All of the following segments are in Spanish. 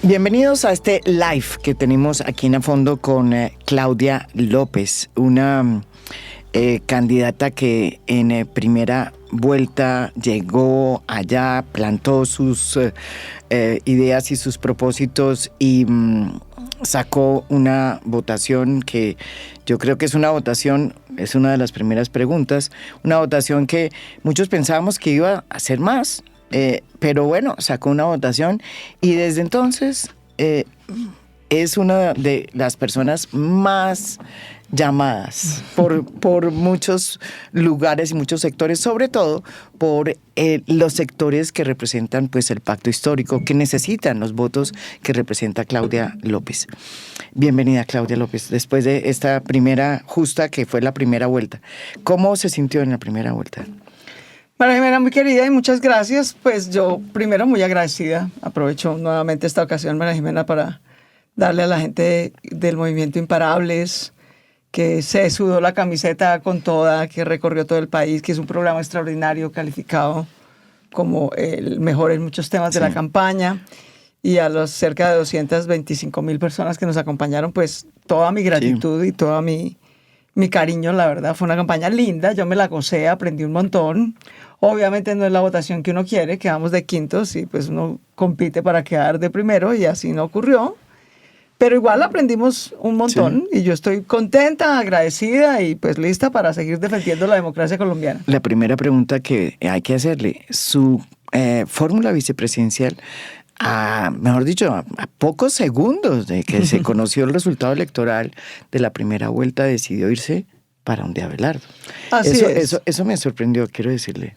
Bienvenidos a este live que tenemos aquí en A Fondo con Claudia López, una candidata que en primera vuelta llegó allá, plantó sus ideas y sus propósitos y sacó una votación que yo creo que es una votación, es una de las primeras preguntas, una votación que muchos pensábamos que iba a ser más. Pero bueno, sacó una votación y desde entonces es una de las personas más llamadas por muchos lugares y muchos sectores, sobre todo por los sectores que representan pues el pacto histórico, que necesitan los votos que representa Claudia López. Bienvenida, Claudia López, después de esta primera justa que fue la primera vuelta. ¿Cómo se sintió en la primera vuelta? María Jimena, muy querida y muchas gracias. Pues yo primero muy agradecida. Aprovecho nuevamente esta ocasión, María Jimena, para darle a la gente del Movimiento Imparables, que se sudó la camiseta con toda, que recorrió todo el país, que es un programa extraordinario calificado como el mejor en muchos temas de la campaña, y a los cerca de 225,000 personas que nos acompañaron, pues toda mi gratitud y toda mi cariño. La verdad, fue una campaña linda, yo me la gocé, aprendí un montón. Obviamente no es la votación que uno quiere, quedamos de quintos y pues uno compite para quedar de primero y así no ocurrió. Pero igual aprendimos un montón y yo estoy contenta, agradecida y pues lista para seguir defendiendo la democracia colombiana. La primera pregunta que hay que hacerle, su fórmula vicepresidencial, mejor dicho, a pocos segundos de que se conoció el resultado electoral de la primera vuelta, decidió irse para donde Abelardo. Eso me sorprendió, quiero decirle.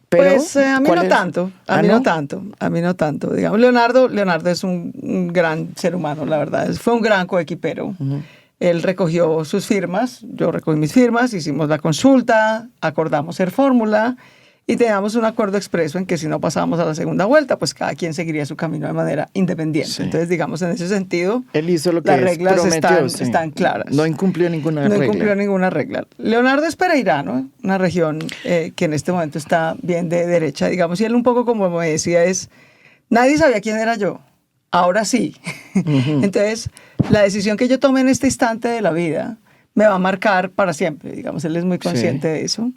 Pero, pues a mí no tanto, a mí no tanto. Digamos, Leonardo es un gran ser humano, la verdad. Fue un gran coequipero. Él recogió sus firmas, yo recogí mis firmas, hicimos la consulta, acordamos ser fórmula y teníamos un acuerdo expreso en que si no pasábamos a la segunda vuelta, pues cada quien seguiría su camino de manera independiente. Sí. Entonces, digamos, en ese sentido, él hizo lo que las reglas prometió, están claras. No incumplió ninguna regla. No incumplió ninguna regla. Leonardo es pereirano, una región que en este momento está bien de derecha, digamos, y él un poco como me decía nadie sabía quién era yo, ahora sí. Entonces, la decisión que yo tome en este instante de la vida me va a marcar para siempre, digamos, él es muy consciente de eso.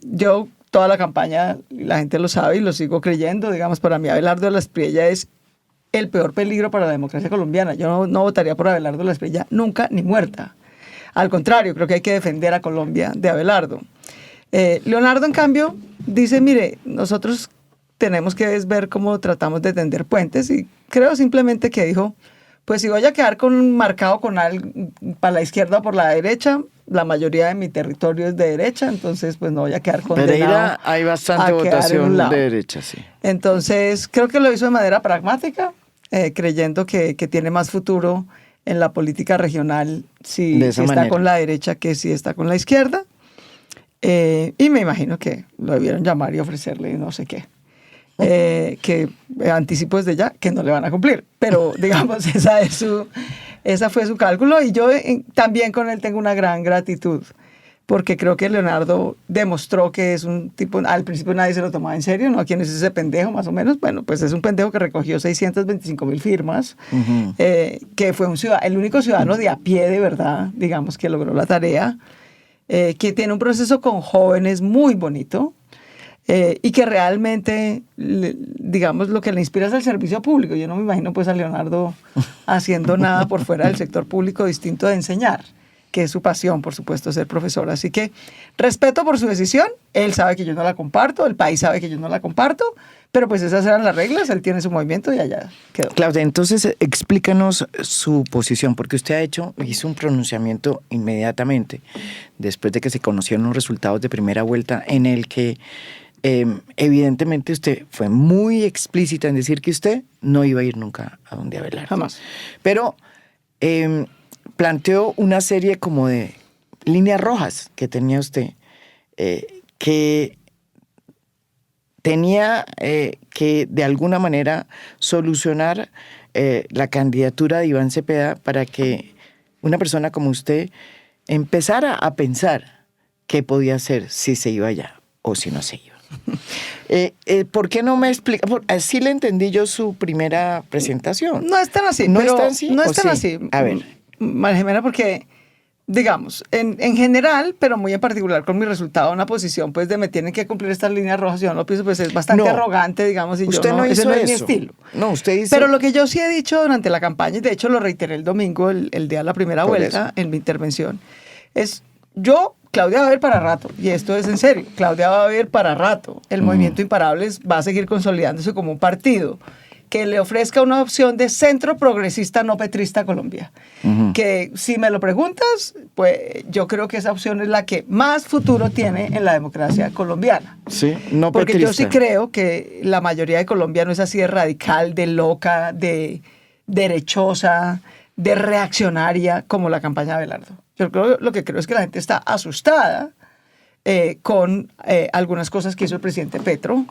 Yo toda la campaña, la gente lo sabe y lo sigo creyendo, digamos, para mí Abelardo de la Espriella es el peor peligro para la democracia colombiana. Yo no votaría por Abelardo de la Espriella nunca ni muerta. Al contrario, creo que hay que defender a Colombia de Abelardo. Leonardo, en cambio, dice, mire, nosotros tenemos que ver cómo tratamos de tender puentes y creo simplemente que dijo, pues si voy a quedar marcado con algo para la izquierda o por la derecha, la mayoría de mi territorio es de derecha, entonces pues no voy a quedar condenado. Pereira hay bastante votación de derecha, sí. Entonces creo que lo hizo de manera pragmática, creyendo que tiene más futuro en la política regional si está con la derecha que si está con la izquierda. Y me imagino que lo debieron llamar y ofrecerle no sé qué. Que anticipo desde ya que no le van a cumplir, pero digamos esa fue su cálculo y yo también con él tengo una gran gratitud porque creo que Leonardo demostró que es un tipo, al principio nadie se lo tomaba en serio, ¿no? ¿Quién es ese pendejo más o menos? Bueno, pues es un pendejo que recogió 625,000 firmas, que fue el único ciudadano de a pie de verdad, digamos, que logró la tarea, que tiene un proceso con jóvenes muy bonito, y que realmente, digamos, lo que le inspira es el servicio público. Yo no me imagino pues a Leonardo haciendo nada por fuera del sector público distinto de enseñar, que es su pasión, por supuesto, ser profesor. Así que respeto por su decisión. Él sabe que yo no la comparto, el país sabe que yo no la comparto, pero pues esas eran las reglas, él tiene su movimiento y allá quedó. Claudia, entonces explícanos su posición, porque usted hizo un pronunciamiento inmediatamente después de que se conocieron los resultados de primera vuelta en el que evidentemente usted fue muy explícita en decir que usted no iba a ir nunca a donde Abelardo. Jamás. Pero planteó una serie como de líneas rojas que tenía usted, que tenía que de alguna manera solucionar la candidatura de Iván Cepeda para que una persona como usted empezara a pensar qué podía hacer si se iba allá o si no se iba. ¿Por qué no me explica? Así le entendí yo su primera presentación. No es tan así. ¿No es tan así? No es tan así. A ver. María Jimena, porque, digamos, en general, pero muy en particular con mi resultado, una posición pues de me tienen que cumplir estas líneas rojas, yo no lo pienso, pues es bastante arrogante, digamos, y usted yo no hizo ese no es eso. mi estilo. No, usted hizo... Pero lo que yo sí he dicho durante la campaña, y de hecho lo reiteré el domingo, el día de la primera vuelta, en mi intervención, es Claudia va a ver para rato, y esto es en serio, Claudia va a ver para rato. El Movimiento Imparables va a seguir consolidándose como un partido que le ofrezca una opción de centro progresista no petrista a Colombia. Que si me lo preguntas, pues yo creo que esa opción es la que más futuro tiene en la democracia colombiana. Sí, no porque petrista. Yo sí creo que la mayoría de Colombia no es así de radical, de loca, de derechosa, de reaccionaria como la campaña de Abelardo. Yo lo que creo es que la gente está asustada con algunas cosas que hizo el presidente Petro.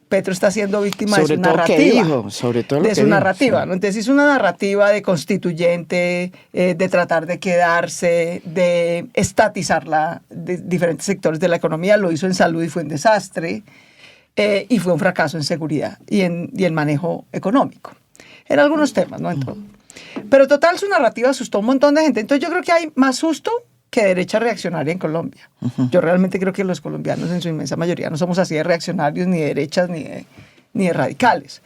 Petro está siendo víctima de su narrativa. Sobre todo de su narrativa, ¿no? Entonces hizo una narrativa de constituyente, de tratar de quedarse, de estatizar de diferentes sectores de la economía. Lo hizo en salud y fue un desastre. Y fue un fracaso en seguridad y en manejo económico. En algunos temas, no en todo. Pero total, su narrativa asustó a un montón de gente. Entonces yo creo que hay más susto que derecha reaccionaria en Colombia. Yo realmente creo que los colombianos en su inmensa mayoría no somos así de reaccionarios, ni de derechas, ni de radicales.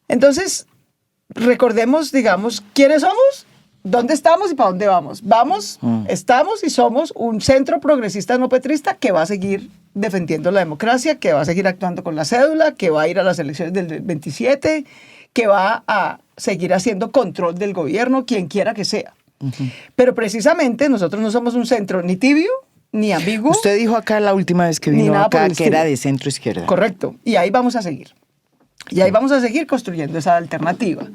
Entonces, recordemos, digamos, quiénes somos, dónde estamos y para dónde vamos. Estamos y somos un centro progresista no petrista que va a seguir defendiendo la democracia, que va a seguir actuando con la cédula, que va a ir a las elecciones del 27, que va a seguir haciendo control del gobierno, quien quiera que sea. Pero precisamente nosotros no somos un centro ni tibio ni ambiguo. Usted dijo acá la última vez que vino acá que era de centro izquierda. Correcto. Y ahí vamos a seguir. Y ahí vamos a seguir construyendo esa alternativa.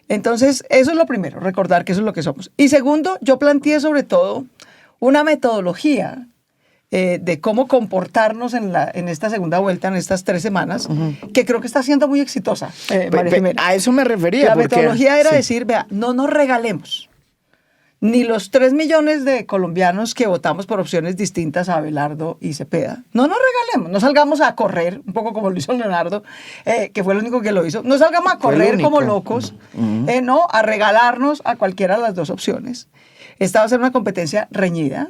Entonces, eso es lo primero, recordar que eso es lo que somos. Y segundo, yo planteé sobre todo una metodología de cómo comportarnos en esta segunda vuelta, en estas 3 semanas, que creo que está siendo muy exitosa, María Jimena. A eso me refería. La metodología era decir, vea, no nos regalemos. Ni los 3 millones de colombianos que votamos por opciones distintas a Abelardo y Cepeda. No nos regalemos, no salgamos a correr, un poco como lo hizo Leonardo, que fue el único que lo hizo. No salgamos a correr como locos, no, a regalarnos a cualquiera de las 2 opciones. Esta va a ser una competencia reñida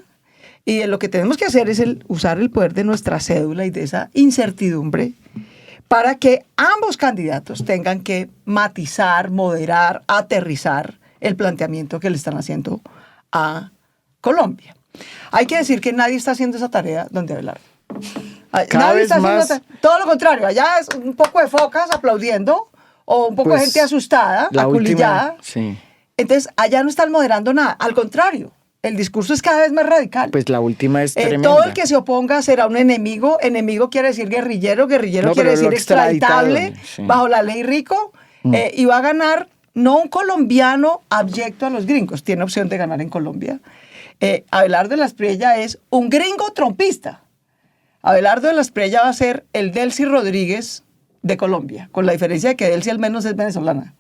y lo que tenemos que hacer es usar el poder de nuestra cédula y de esa incertidumbre para que ambos candidatos tengan que matizar, moderar, aterrizar el planteamiento que le están haciendo a Colombia. Hay que decir que nadie está haciendo esa tarea donde Abelardo. Cada vez más. Todo lo contrario, allá es un poco de focas aplaudiendo o un poco de gente asustada, aculillada. Sí. Entonces, allá no están moderando nada. Al contrario, el discurso es cada vez más radical. Pues la última es tremenda. Todo el que se oponga será un enemigo. Enemigo quiere decir guerrillero, guerrillero quiere decir extraditable, bajo la ley rico, y va a ganar no un colombiano abyecto a los gringos, tiene opción de ganar en Colombia. Abelardo de la Espriella es un gringo trompista. Abelardo de la Espriella va a ser el Delcy Rodríguez de Colombia, con la diferencia de que Delcy al menos es venezolana.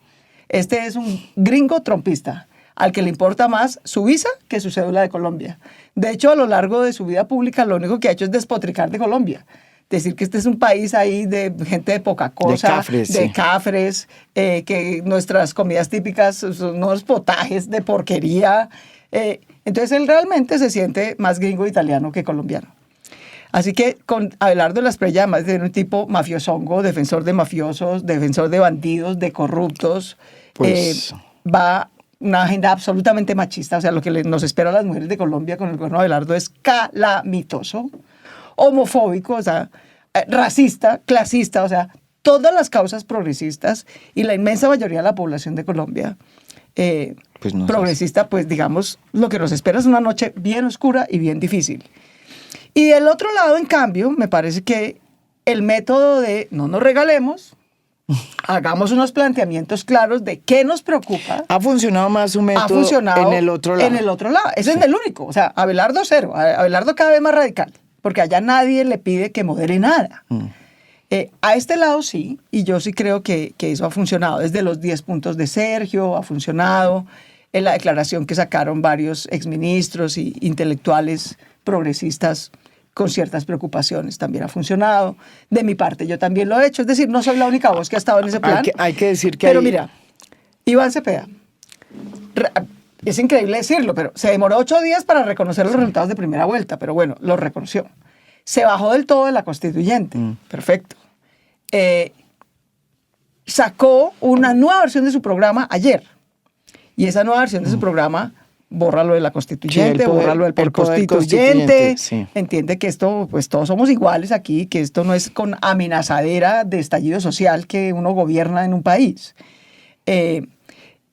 Este es un gringo trompista, al que le importa más su visa que su cédula de Colombia. De hecho, a lo largo de su vida pública, lo único que ha hecho es despotricar de Colombia. Decir que este es un país ahí de gente de poca cosa, de cafres, que nuestras comidas típicas son unos potajes de porquería. Entonces él realmente se siente más gringo italiano que colombiano. Así que con Abelardo de la Espriella, además de un tipo mafiosongo, defensor de mafiosos, defensor de bandidos, de corruptos, va una agenda absolutamente machista. O sea, lo que nos espera a las mujeres de Colombia con el gobierno de Abelardo es calamitoso, homofóbico, o sea, racista, clasista, o sea, todas las causas progresistas y la inmensa mayoría de la población de Colombia pues no progresista, pues digamos, lo que nos espera es una noche bien oscura y bien difícil. Y del otro lado, en cambio, me parece que el método de no nos regalemos, hagamos unos planteamientos claros de qué nos preocupa. Ha funcionado más un método en el otro lado. En el otro lado. Ese es el único. O sea, Abelardo cero. Abelardo cada vez más radical. Porque allá nadie le pide que modere nada. A este lado sí, y yo sí creo que eso ha funcionado. Desde los 10 puntos de Sergio ha funcionado. En la declaración que sacaron varios exministros y intelectuales progresistas con ciertas preocupaciones también ha funcionado. De mi parte, yo también lo he hecho. Es decir, no soy la única voz que ha estado en ese plan. Hay que decir que Pero mira, Iván Cepeda, es increíble decirlo, pero se demoró 8 días para reconocer los resultados de primera vuelta, pero bueno, los reconoció. Se bajó del todo de la constituyente. Perfecto. Sacó una nueva versión de su programa ayer. Y esa nueva versión de su programa borra lo de la constituyente, borra lo del por constituyente. Sí. Entiende que esto, pues todos somos iguales aquí, que esto no es con amenazadera de estallido social que uno gobierna en un país.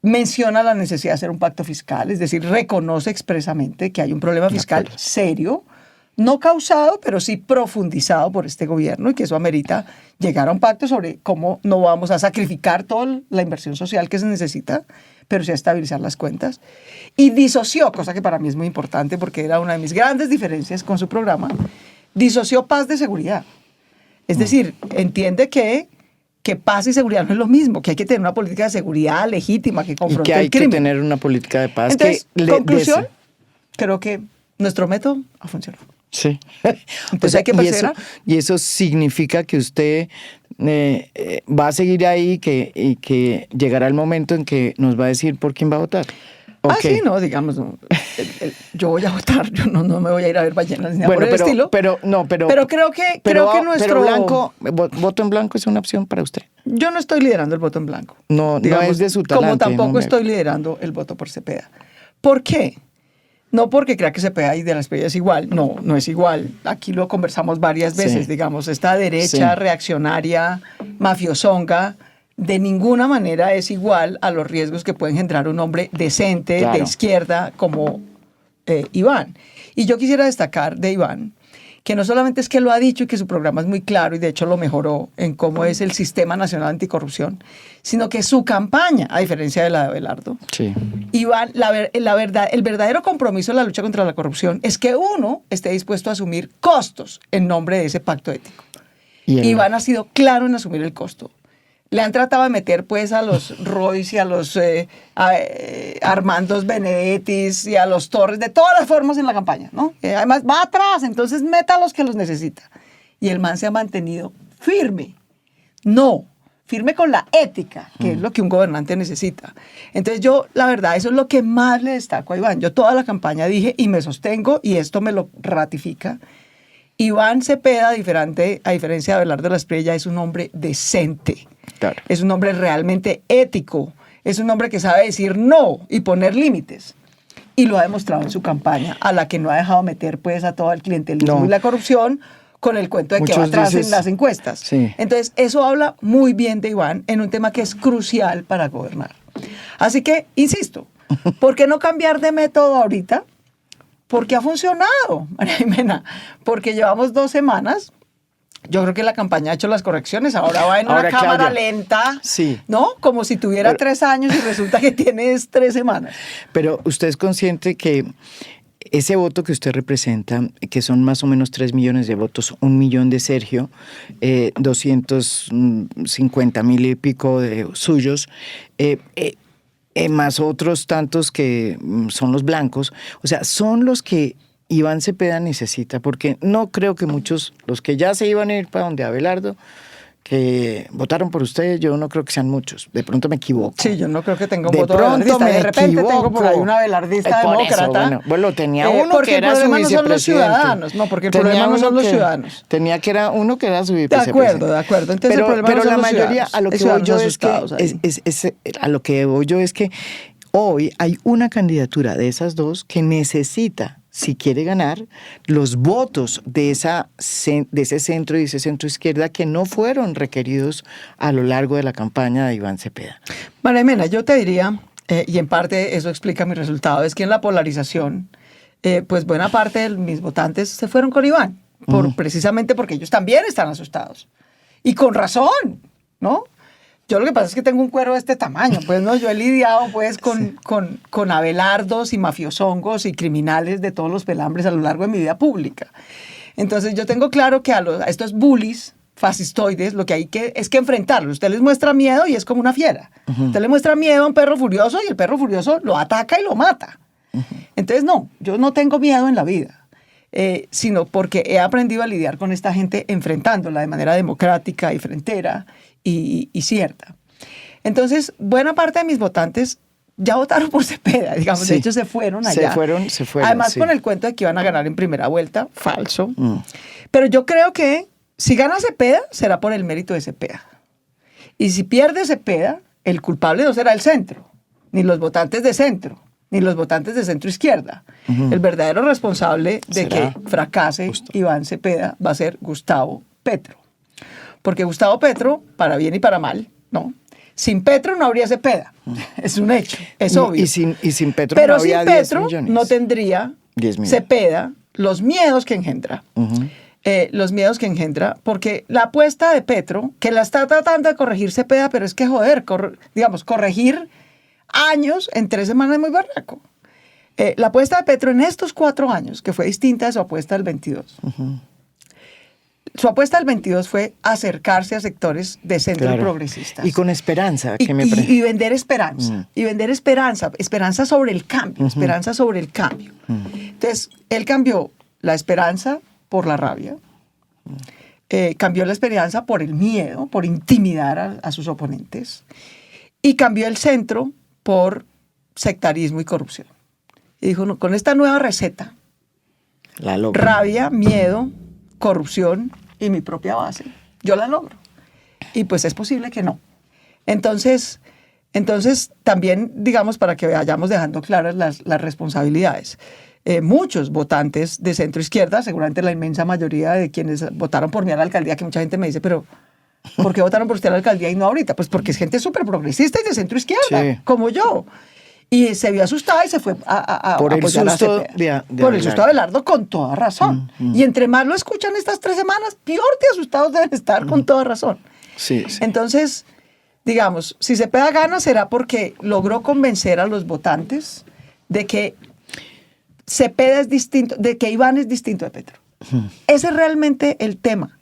Menciona la necesidad de hacer un pacto fiscal, es decir, reconoce expresamente que hay un problema fiscal serio, no causado, pero sí profundizado por este gobierno y que eso amerita llegar a un pacto sobre cómo no vamos a sacrificar toda la inversión social que se necesita, pero sí a estabilizar las cuentas. Y disoció, cosa que para mí es muy importante porque era una de mis grandes diferencias con su programa, disoció paz de seguridad. Es decir, entiende que paz y seguridad no es lo mismo, que hay que tener una política de seguridad legítima que confronte el crimen. Y que hay que tener una política de paz. Entonces, conclusión, creo que nuestro método ha funcionado. Sí. Entonces hay que perseverar. Y eso significa que usted va a seguir ahí y que llegará el momento en que nos va a decir por quién va a votar. Sí, no, digamos, yo voy a votar, yo no me voy a ir a ver ballenas ni nada por el estilo. Pero creo que nuestro... blanco, voto en blanco es una opción para usted. Yo no estoy liderando el voto en blanco. No, digamos, no es de su talante. Como tampoco estoy liderando el voto por Cepeda. ¿Por qué? No porque crea que Cepeda y de la Espriella es igual, no es igual. Aquí lo conversamos varias veces, digamos, esta derecha reaccionaria, mafiosonga, de ninguna manera es igual a los riesgos que puede engendrar un hombre decente, de izquierda, como Iván. Y yo quisiera destacar de Iván que no solamente es que lo ha dicho y que su programa es muy claro y de hecho lo mejoró en cómo es el Sistema Nacional Anticorrupción, sino que su campaña, a diferencia de la de Abelardo, Iván, el verdadero compromiso de la lucha contra la corrupción es que uno esté dispuesto a asumir costos en nombre de ese pacto ético. Iván ha sido claro en asumir el costo. Le han tratado de meter pues a los Royce y a los Armandos Benedettis y a los Torres de todas las formas en la campaña, ¿no? Además va atrás, entonces meta a los que los necesita. Y el man se ha mantenido firme. Firme con la ética, que es lo que un gobernante necesita. Entonces yo, la verdad, eso es lo que más le destaco a Iván. Yo toda la campaña dije y me sostengo y esto me lo ratifica. Iván Cepeda, a diferencia de Abelardo de la Espriella, es un hombre decente. Claro. Es un hombre realmente ético. Es un hombre que sabe decir no y poner límites. Y lo ha demostrado en su campaña, a la que no ha dejado meter pues a todo el clientelismo y la corrupción con el cuento de que va atrás en las encuestas. Sí. Entonces, eso habla muy bien de Iván en un tema que es crucial para gobernar. Así que, insisto, ¿por qué no cambiar de método ahorita? Porque ha funcionado, María Jimena. Porque llevamos 2 semanas. Yo creo que la campaña ha hecho las correcciones. Ahora va en una cámara lenta, ¿no? Como si tuviera 3 años y resulta que tienes 3 semanas. Pero usted es consciente que ese voto que usted representa, que son más o menos 3 millones de votos, 1 millón de Sergio, 250,000 y pico de suyos, más otros tantos que son los blancos, o sea, son los que Iván Cepeda necesita, porque no creo que muchos, los que ya se iban a ir para donde Abelardo, que votaron por usted, yo no creo que sean muchos. De pronto me equivoco. Sí, yo no creo que tenga un voto abelardista. De repente tengo por ahí una abelardista demócrata. Eso, bueno, tenía uno que era su vicepresidente. No, porque el problema no son los ciudadanos. Tenía que era uno que era su vicepresidente. De acuerdo. Entonces pero el problema no son la los mayoría, a lo que voy yo es que hoy hay una candidatura de esas dos que necesita, si quiere ganar, los votos de ese centro y ese centro izquierda que no fueron requeridos a lo largo de la campaña de Iván Cepeda. María Jimena, yo te diría, y en parte eso explica mi resultado, es que en la polarización, pues buena parte de mis votantes se fueron con Iván, precisamente porque ellos también están asustados. Y con razón, ¿no? Yo lo que pasa es que tengo un cuero de este tamaño, pues, ¿no? Yo he lidiado, pues, con abelardos y mafiosongos y criminales de todos los pelambres a lo largo de mi vida pública. Entonces, yo tengo claro que a estos bullies fascistoides lo que hay es que enfrentarlos. Usted les muestra miedo y es como una fiera. Usted le muestra miedo a un perro furioso y el perro furioso lo ataca y lo mata. Entonces, no, yo no tengo miedo en la vida. sino porque he aprendido a lidiar con esta gente enfrentándola de manera democrática y frentera y cierta. Entonces, buena parte de mis votantes ya votaron por Cepeda, digamos, sí. De hecho se fueron allá. Se fueron. Además, sí. Con el cuento de que iban a ganar en primera vuelta, falso. Pero yo creo que si gana Cepeda, será por el mérito de Cepeda. Y si pierde Cepeda, el culpable no será el centro, ni los votantes de centro, ni los votantes de centro-izquierda. El verdadero responsable de que fracase Iván Cepeda va a ser Gustavo Petro. Porque Gustavo Petro, para bien y para mal, ¿no? Sin Petro no habría Cepeda. Es un hecho, es obvio. Y sin Petro pero no habría 10 millones. Pero sin Petro no tendría Cepeda los miedos que engendra. Los miedos que engendra, porque la apuesta de Petro, que la está tratando de corregir Cepeda, pero es que joder, corregir años en 3 semanas es muy barraco. La apuesta de Petro en estos 4 años, que fue distinta de su apuesta del 22. Su apuesta del 22 fue acercarse a sectores de centro y progresistas. Y con esperanza. Y vender esperanza. Y vender esperanza. Esperanza sobre el cambio. Esperanza sobre el cambio. Entonces, él cambió la esperanza por la rabia. Cambió la esperanza por el miedo, por intimidar a sus oponentes. Y cambió el centro por sectarismo y corrupción. Y dijo, no, con esta nueva receta, rabia, miedo, corrupción y mi propia base, yo la logro. Y pues es posible que no. Entonces también, digamos, para que vayamos dejando claras las responsabilidades. Muchos votantes de centro izquierda, seguramente la inmensa mayoría de quienes votaron por mí a la alcaldía, que mucha gente me dice, pero ¿por qué votaron por usted a la alcaldía y no ahorita? Pues porque es gente súper progresista y de centro izquierda, como yo. Y se vio asustada y se fue a por apoyar el susto a Cepeda. Por el susto de Abelardo, con toda razón. Y entre más lo escuchan estas 3 semanas, peor de asustados deben estar, con toda razón. Sí. Entonces, digamos, si Cepeda gana será porque logró convencer a los votantes de que Cepeda es distinto, de que Iván es distinto de Petro. Ese es realmente el tema.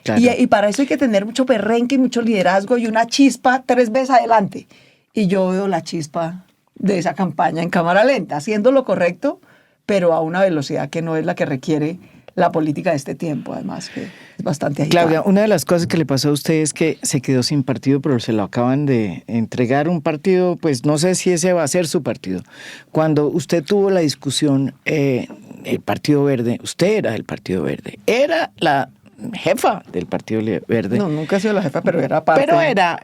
Claro. Y para eso hay que tener mucho perrenque y mucho liderazgo y una chispa 3 veces adelante. Y yo veo la chispa de esa campaña en cámara lenta, haciendo lo correcto, pero a una velocidad que no es la que requiere la política de este tiempo, además, que es bastante agitada. Claudia, una de las cosas que le pasó a usted es que se quedó sin partido, pero se lo acaban de entregar un partido, pues no sé si ese va a ser su partido. Cuando usted tuvo la discusión, el Partido Verde, usted era del Partido Verde, era la jefa del Partido Verde. No, nunca he sido la jefa, pero era parte. Pero era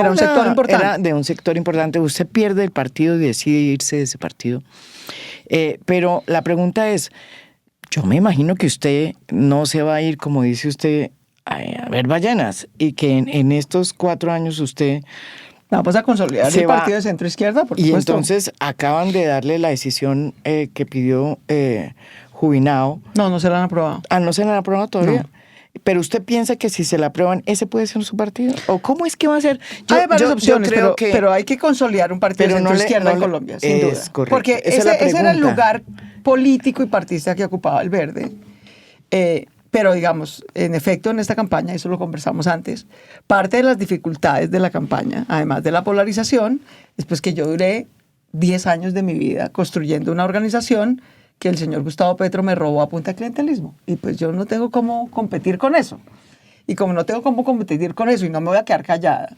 un sector importante. Era de un sector importante. Usted pierde el partido y decide irse de ese partido. Pero la pregunta es, yo me imagino que usted no se va a ir, como dice usted, a ver ballenas, y que en estos 4 años usted... Vamos a consolidar el partido de centro-izquierda, por supuesto. Y entonces acaban de darle la decisión que pidió Jubinao. No se la han aprobado. ¿No se la han aprobado todavía? No. ¿Pero usted piensa que si se la aprueban, ese puede ser su partido? ¿O cómo es que va a ser? Hay varias opciones, pero hay que consolidar un partido de centro-izquierda en Colombia, sin duda. Correcto. Porque ese era el lugar político y partista que ocupaba el Verde. Pero, digamos, en efecto, en esta campaña, eso lo conversamos antes, parte de las dificultades de la campaña, además de la polarización, es pues que yo duré 10 años de mi vida construyendo una organización que el señor Gustavo Petro me robó a punta de clientelismo. Y pues yo no tengo cómo competir con eso. Y como no tengo cómo competir con eso y no me voy a quedar callada,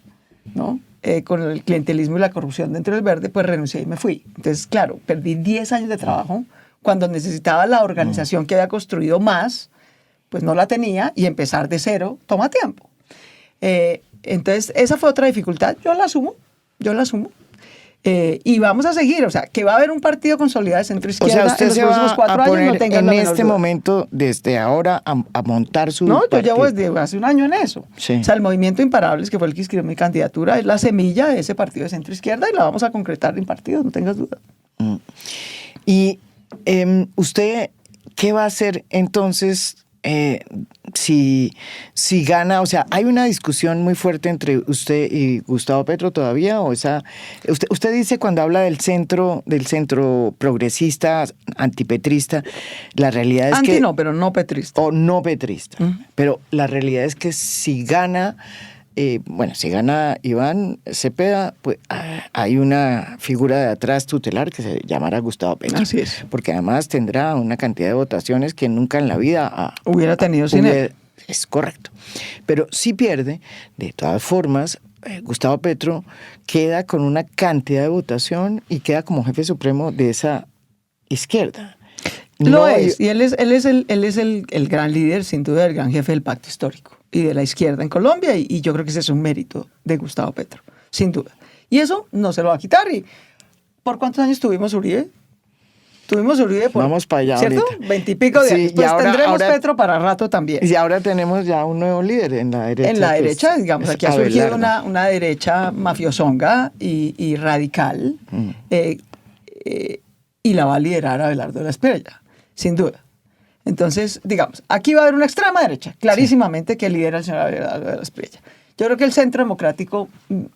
¿no? Con el clientelismo y la corrupción dentro del Verde, pues renuncié y me fui. Entonces, claro, perdí 10 años de trabajo cuando necesitaba la organización que había construido más, pues no la tenía, y empezar de cero toma tiempo. Entonces, esa fue otra dificultad. Yo la asumo. Y vamos a seguir, o sea, que va a haber un partido consolidado de centro-izquierda, o sea, usted en los próximos 4 años, no tengan la menor en este duda. momento, desde ahora, a montar su No, partido. yo llevo desde hace 1 año en eso. Sí. O sea, el Movimiento Imparables, que fue el que inscribió mi candidatura, es la semilla de ese partido de centro-izquierda y la vamos a concretar en partido, no tengas duda. Y usted, ¿qué va a hacer entonces si gana? O sea, ¿hay una discusión muy fuerte entre usted y Gustavo Petro todavía? O esa, usted dice, cuando habla del centro progresista, antipetrista, la realidad es que... No, pero no petrista. O no petrista. Pero la realidad es que si gana bueno, si gana Iván Cepeda, pues hay una figura de atrás tutelar que se llamará Gustavo Petro. Así es. Porque además tendrá una cantidad de votaciones que nunca en la vida hubiera tenido sin él. Es correcto. Pero si pierde, de todas formas, Gustavo Petro queda con una cantidad de votación y queda como jefe supremo de esa izquierda. Lo es, y él es el gran líder, sin duda, el gran jefe del pacto histórico y de la izquierda en Colombia, y yo creo que ese es un mérito de Gustavo Petro, sin duda. Y eso no se lo va a quitar. ¿Y por cuántos años tuvimos Uribe? Tuvimos Uribe por... Vamos para allá, ¿cierto? ahorita. 20 y pico de años. Sí, Pues ahora, tendremos Petro para rato también. Y ahora tenemos ya un nuevo líder en la derecha. En la derecha, digamos, aquí ha surgido Abelardo. una derecha mafiosonga y radical, y la va a liderar Abelardo de la Espriella, sin duda. Entonces, digamos, aquí va a haber una extrema derecha, clarísimamente, que lidera el señor Abelardo de la Espriella. Yo creo que el centro democrático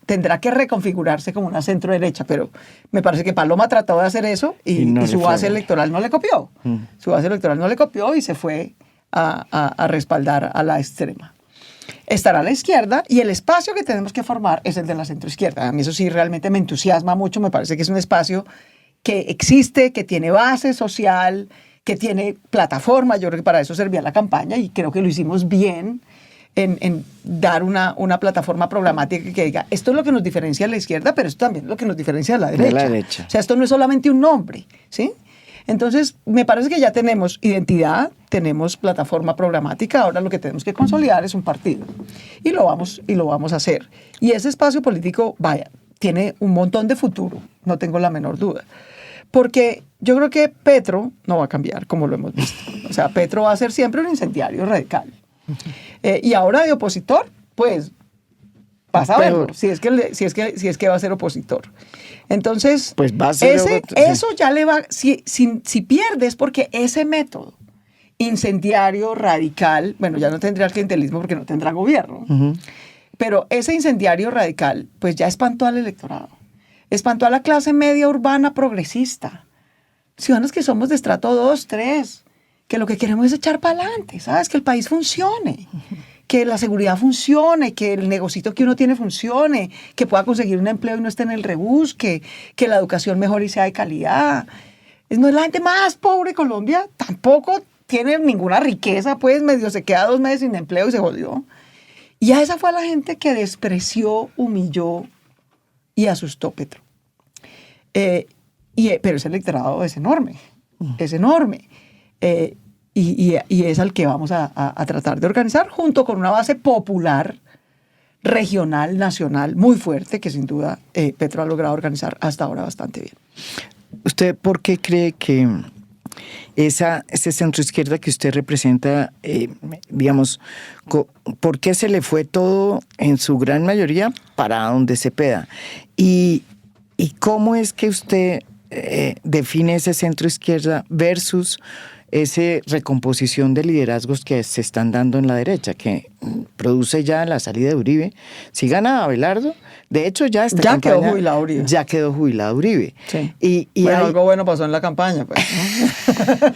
tendrá que reconfigurarse como una centro derecha, pero me parece que Paloma trató de hacer eso y su base electoral no le copió. Su base electoral no le copió y se fue a respaldar a la extrema. Estará a la izquierda y el espacio que tenemos que formar es el de la centroizquierda. A mí eso sí realmente me entusiasma mucho, me parece que es un espacio que existe, que tiene base social, que tiene plataforma. Yo creo que para eso servía la campaña y creo que lo hicimos bien en dar una plataforma programática que diga, esto es lo que nos diferencia de la izquierda, pero esto también es lo que nos diferencia de la derecha. De la derecha. O sea, esto no es solamente un nombre, ¿sí? Entonces, me parece que ya tenemos identidad, tenemos plataforma programática, ahora lo que tenemos que consolidar es un partido. Y lo vamos a hacer. Y ese espacio político, vaya, tiene un montón de futuro, no tengo la menor duda. Porque yo creo que Petro no va a cambiar, como lo hemos visto. O sea, Petro va a ser siempre un incendiario radical. Y ahora de opositor, pues, vas a verlo, si es que va a ser opositor. Entonces, pues va a ser eso ya le va, si pierdes, porque ese método incendiario, radical, bueno, ya no tendrá el clientelismo porque no tendrá gobierno, pero ese incendiario radical, pues ya espantó al electorado, espantó a la clase media urbana progresista, ciudadanos que somos de estrato 2, 3, que lo que queremos es echar para adelante, ¿sabes? Que el país funcione, que la seguridad funcione, que el negocito que uno tiene funcione, que pueda conseguir un empleo y no esté en el rebusque, que la educación mejore y sea de calidad. No es la gente más pobre de Colombia, tampoco tiene ninguna riqueza, pues medio se queda 2 meses sin empleo y se jodió. Y a esa fue la gente que despreció, humilló y asustó Petro. Pero ese electorado es enorme, es enorme. Y es al que vamos a tratar de organizar junto con una base popular, regional, nacional, muy fuerte, que sin duda Petro ha logrado organizar hasta ahora bastante bien. ¿Usted por qué cree que ese centro-izquierda que usted representa, digamos, por qué se le fue todo en su gran mayoría para donde Cepeda? ¿Y cómo es que usted define ese centro-izquierda versus esa recomposición de liderazgos que se están dando en la derecha, que produce ya la salida de Uribe? Si gana Abelardo, de hecho ya esta campaña... quedó jubilado Uribe. Ya quedó jubilado Uribe. Sí. Y bueno, algo bueno pasó en la campaña, pues, ¿no?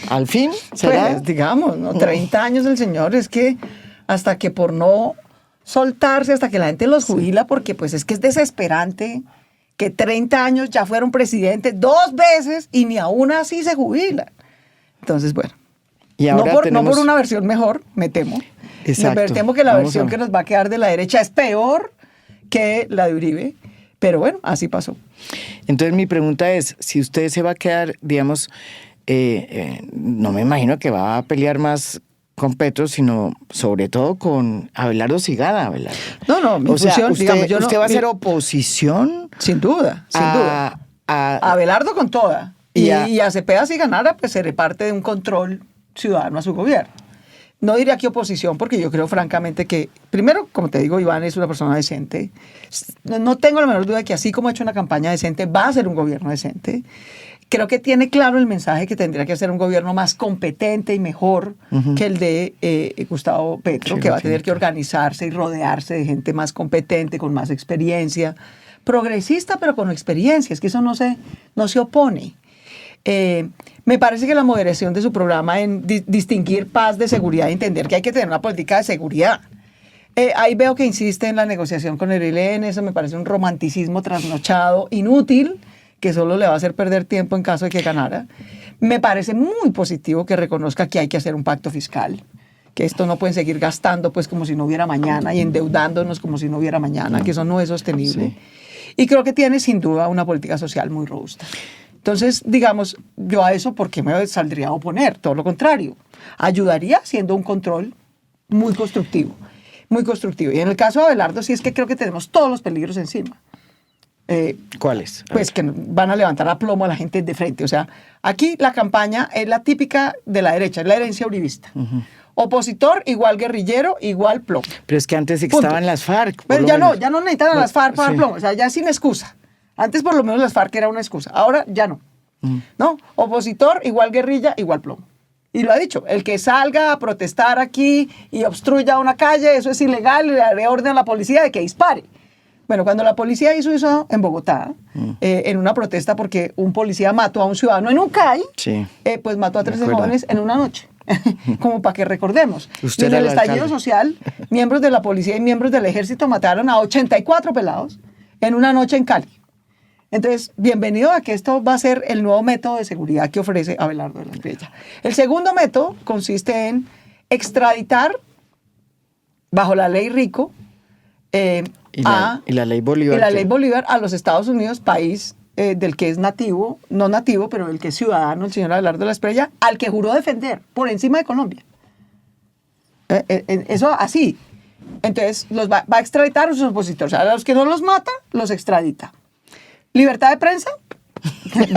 Al fin, ¿será? Pues, digamos, ¿no? 30 años el señor, es que hasta que por no soltarse, hasta que la gente los jubila, porque pues es que es desesperante que 30 años ya fueron presidente 2 veces y ni aún así se jubilan. Entonces, bueno, y ahora no por una versión mejor, me temo. Exacto. Me temo que la versión que nos va a quedar de la derecha es peor que la de Uribe, pero bueno, así pasó. Entonces mi pregunta es, si usted se va a quedar, digamos, no me imagino que va a pelear más con Petro, sino sobre todo con Abelardo si gana Abelardo. No, mi función, usted, digamos, yo ¿usted va a hacer oposición? Sin duda, sin duda. A Abelardo con toda. Y a Cepeda si ganara, pues se reparte de un control ciudadano a su gobierno. No diría que oposición, porque yo creo francamente que, primero, como te digo, Iván es una persona decente. No tengo la menor duda de que así como ha hecho una campaña decente, va a ser un gobierno decente. Creo que tiene claro el mensaje que tendría que ser un gobierno más competente y mejor que el de Gustavo Petro, sí, que va a tener que organizarse y rodearse de gente más competente, con más experiencia, progresista, pero con experiencia. Es que eso no se opone. Me parece que la moderación de su programa en distinguir paz de seguridad y entender que hay que tener una política de seguridad. Ahí veo que insiste en la negociación con el ELN, eso me parece un romanticismo trasnochado, inútil, que solo le va a hacer perder tiempo en caso de que ganara. Me parece muy positivo que reconozca que hay que hacer un pacto fiscal, que esto no pueden seguir gastando pues como si no hubiera mañana y endeudándonos como si no hubiera mañana, que eso no es sostenible. Sí. Y creo que tiene sin duda una política social muy robusta. Entonces, digamos, yo a eso, ¿por qué me saldría a oponer? Todo lo contrario. Ayudaría siendo un control muy constructivo. Muy constructivo. Y en el caso de Abelardo, sí es que creo que tenemos todos los peligros encima. ¿Cuáles? Pues que van a levantar a plomo a la gente de frente. O sea, aquí la campaña es la típica de la derecha, es la herencia uribista. Opositor igual guerrillero igual plomo. Pero es que antes estaban las FARC. Pero ya no necesitan a las FARC para dar plomo. O sea, ya sin excusa. Antes por lo menos las FARC era una excusa. Ahora ya no. ¿No? Opositor igual guerrilla igual plomo. Y lo ha dicho, el que salga a protestar aquí y obstruya una calle, eso es ilegal, y le daré orden a la policía de que dispare. Bueno, cuando la policía hizo eso en Bogotá, en una protesta porque un policía mató a un ciudadano en un CAI, sí, pues mató a 13 jóvenes en una noche, como para que recordemos. Y en el estallido social, miembros de la policía y miembros del ejército mataron a 84 pelados en una noche en Cali. Entonces, bienvenido a que esto va a ser el nuevo método de seguridad que ofrece Abelardo de la Espriella. El segundo método consiste en extraditar bajo la ley Rico y la ley Bolívar. Y la ley Bolívar a los Estados Unidos, país del que es nativo, no nativo, pero del que es ciudadano el señor Abelardo de la Espriella, al que juró defender por encima de Colombia. Eso así. Entonces, los va a extraditar a sus opositores. A los que no los mata, los extradita. ¿Libertad de prensa?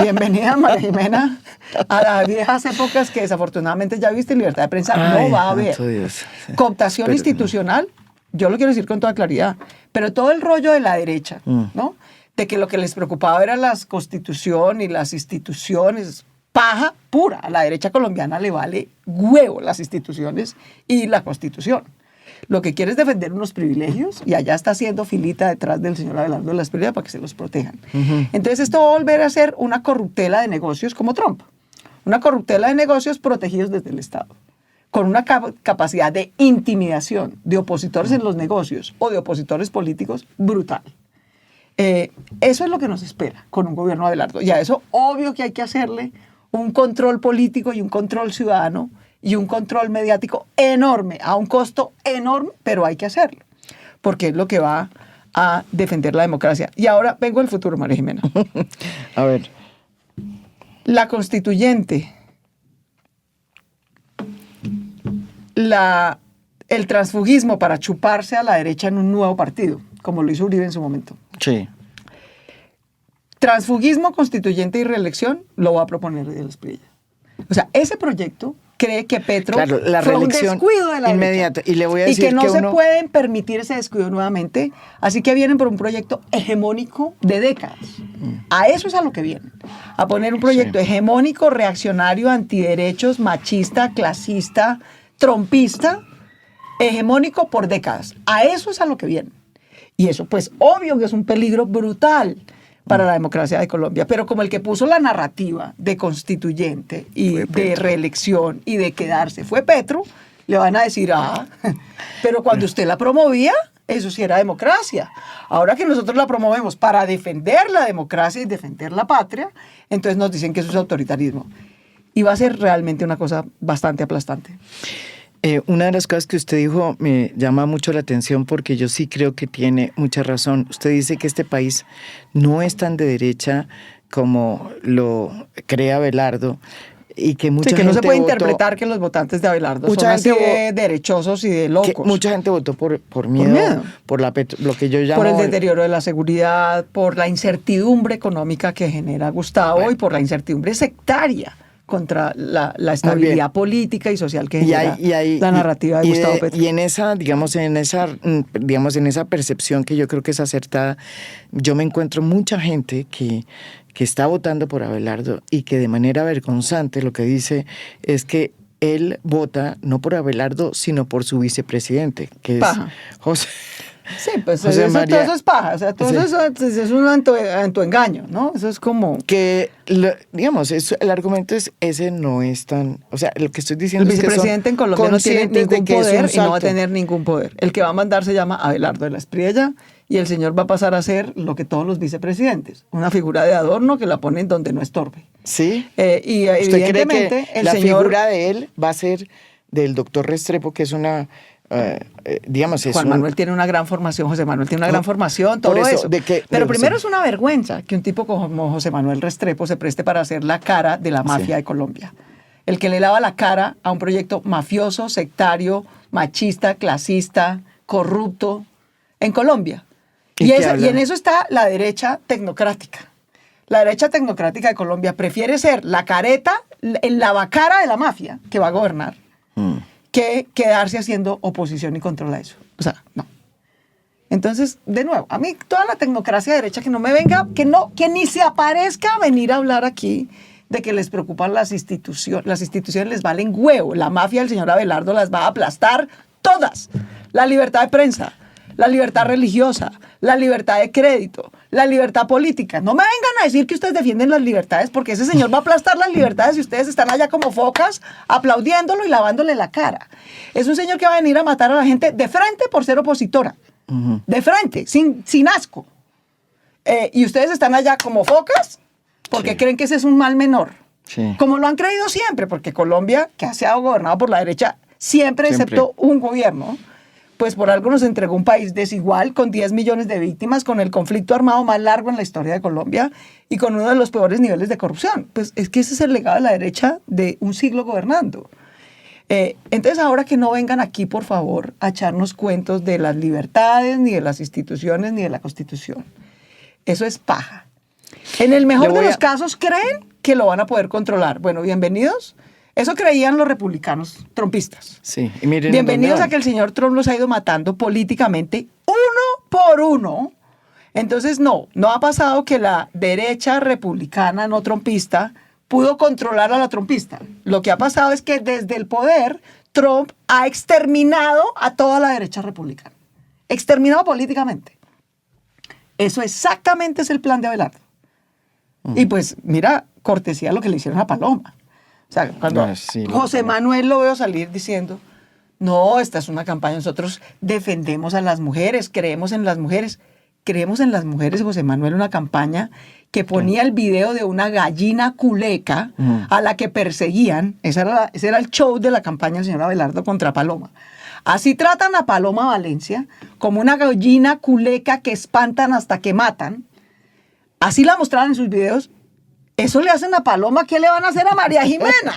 Bienvenida, María Jimena, a las viejas épocas que desafortunadamente ya viste. Libertad de prensa no va a haber. Cooptación institucional, yo lo quiero decir con toda claridad, pero todo el rollo de la derecha, ¿no? De que lo que les preocupaba era la constitución y las instituciones, paja pura. A la derecha colombiana le vale huevo las instituciones y la constitución. Lo que quiere es defender unos privilegios y allá está haciendo filita detrás del señor Abelardo de la Espriella para que se los protejan. Entonces esto va a volver a ser una corruptela de negocios como Trump. Una corruptela de negocios protegidos desde el Estado, con una capacidad de intimidación de opositores en los negocios o de opositores políticos brutal. Eso es lo que nos espera con un gobierno de Abelardo. Y a eso obvio que hay que hacerle un control político y un control ciudadano y un control mediático enorme, a un costo enorme, pero hay que hacerlo, porque es lo que va a defender la democracia. Y ahora vengo al futuro, María Jimena. A ver. La constituyente, el transfugismo para chuparse a la derecha en un nuevo partido, como lo hizo Uribe en su momento. Sí. Transfugismo, constituyente y reelección lo va a proponer de la Espriella. O sea, ese proyecto cree que Petro fue un descuido de la inmediata. Derecha. Y le voy a decir que no se pueden permitir ese descuido nuevamente. Así que vienen por un proyecto hegemónico de décadas. A eso es a lo que vienen. A poner un proyecto hegemónico, reaccionario, antiderechos, machista, clasista, trompista, hegemónico por décadas. A eso es a lo que vienen. Y eso, pues, obvio que es un peligro brutal para la democracia de Colombia, pero como el que puso la narrativa de constituyente y de reelección y de quedarse fue Petro, le van a decir, pero cuando usted la promovía, eso sí era democracia. Ahora que nosotros la promovemos para defender la democracia y defender la patria, entonces nos dicen que eso es autoritarismo. Y va a ser realmente una cosa bastante aplastante. Una de las cosas que usted dijo me llama mucho la atención porque yo sí creo que tiene mucha razón. Usted dice que este país no es tan de derecha como lo cree Abelardo y que mucha gente no se puede votó, interpretar que los votantes de Abelardo son así de derechosos y de locos. Mucha gente votó por miedo, por lo que yo llamo... Por el deterioro de la seguridad, por la incertidumbre económica que genera Gustavo y por la incertidumbre sectaria contra la estabilidad política y social que genera la narrativa de Gustavo Petro. Y en esa, en esa percepción que yo creo que es acertada, yo me encuentro mucha gente que está votando por Abelardo y que de manera vergonzante lo que dice es que él vota no por Abelardo, sino por su vicepresidente, que es Sí, pues todo eso es paja, o sea, todo eso es un autoengaño, ¿no? Eso es como... Que, digamos, el argumento es, ese no es tan... O sea, lo que estoy diciendo es que el vicepresidente en Colombia no tiene ningún poder y no va a tener ningún poder. El que va a mandar se llama Abelardo de la Espriella y el señor va a pasar a ser lo que todos los vicepresidentes, una figura de adorno que la ponen donde no estorbe. Sí. Y evidentemente ¿Usted cree que la figura de él va a ser del doctor Restrepo, que es una... digamos, Juan Manuel tiene una gran formación, José Manuel tiene una gran formación, todo eso. Pero primero es una vergüenza que un tipo como José Manuel Restrepo se preste para hacer la cara de la mafia de Colombia. El que le lava la cara a un proyecto mafioso, sectario, machista, clasista, corrupto en Colombia. Y en eso está la derecha tecnocrática. La derecha tecnocrática de Colombia prefiere ser la careta, el lavacara de la mafia que va a gobernar. Que quedarse haciendo oposición y controla eso. O sea, no. Entonces, de nuevo, a mí toda la tecnocracia derecha que no me venga, que ni se aparezca a venir a hablar aquí de que les preocupan las instituciones. Las instituciones les valen huevo. La mafia del señor Abelardo las va a aplastar todas. La libertad de prensa, la libertad religiosa, la libertad de crédito, la libertad política. No me vengan a decir que ustedes defienden las libertades porque ese señor va a aplastar las libertades y ustedes están allá como focas aplaudiéndolo y lavándole la cara. Es un señor que va a venir a matar a la gente de frente por ser opositora. De frente, sin asco. Y ustedes están allá como focas porque creen que ese es un mal menor. Sí. Como lo han creído siempre, porque Colombia, que ha sido gobernado por la derecha, siempre. Excepto un gobierno, pues por algo nos entregó un país desigual, con 10 millones de víctimas, con el conflicto armado más largo en la historia de Colombia y con uno de los peores niveles de corrupción. Pues es que ese es el legado de la derecha de un siglo gobernando. Entonces ahora que no vengan aquí, por favor, a echarnos cuentos de las libertades, ni de las instituciones, ni de la Constitución. Eso es paja. En el mejor de los casos creen que lo van a poder controlar. Bueno, bienvenidos. Eso creían los republicanos trumpistas. Sí, y miren, bienvenidos a que el señor Trump los ha ido matando políticamente uno por uno. Entonces, no ha pasado que la derecha republicana no trumpista pudo controlar a la trumpista. Lo que ha pasado es que desde el poder, Trump ha exterminado a toda la derecha republicana. Exterminado políticamente. Eso exactamente es el plan de Abelardo. Y pues, mira, cortesía lo que le hicieron a Paloma. O sea, cuando José Manuel lo veo salir diciendo, no, esta es una campaña, nosotros defendemos a las mujeres, creemos en las mujeres. Creemos en las mujeres, José Manuel, una campaña que ponía el video de una gallina culeca a la que perseguían. Ese era el show de la campaña del señor Abelardo contra Paloma. Así tratan a Paloma Valencia, como una gallina culeca que espantan hasta que matan. Así la mostraban en sus videos. Eso le hacen a Paloma, ¿qué le van a hacer a María Jimena?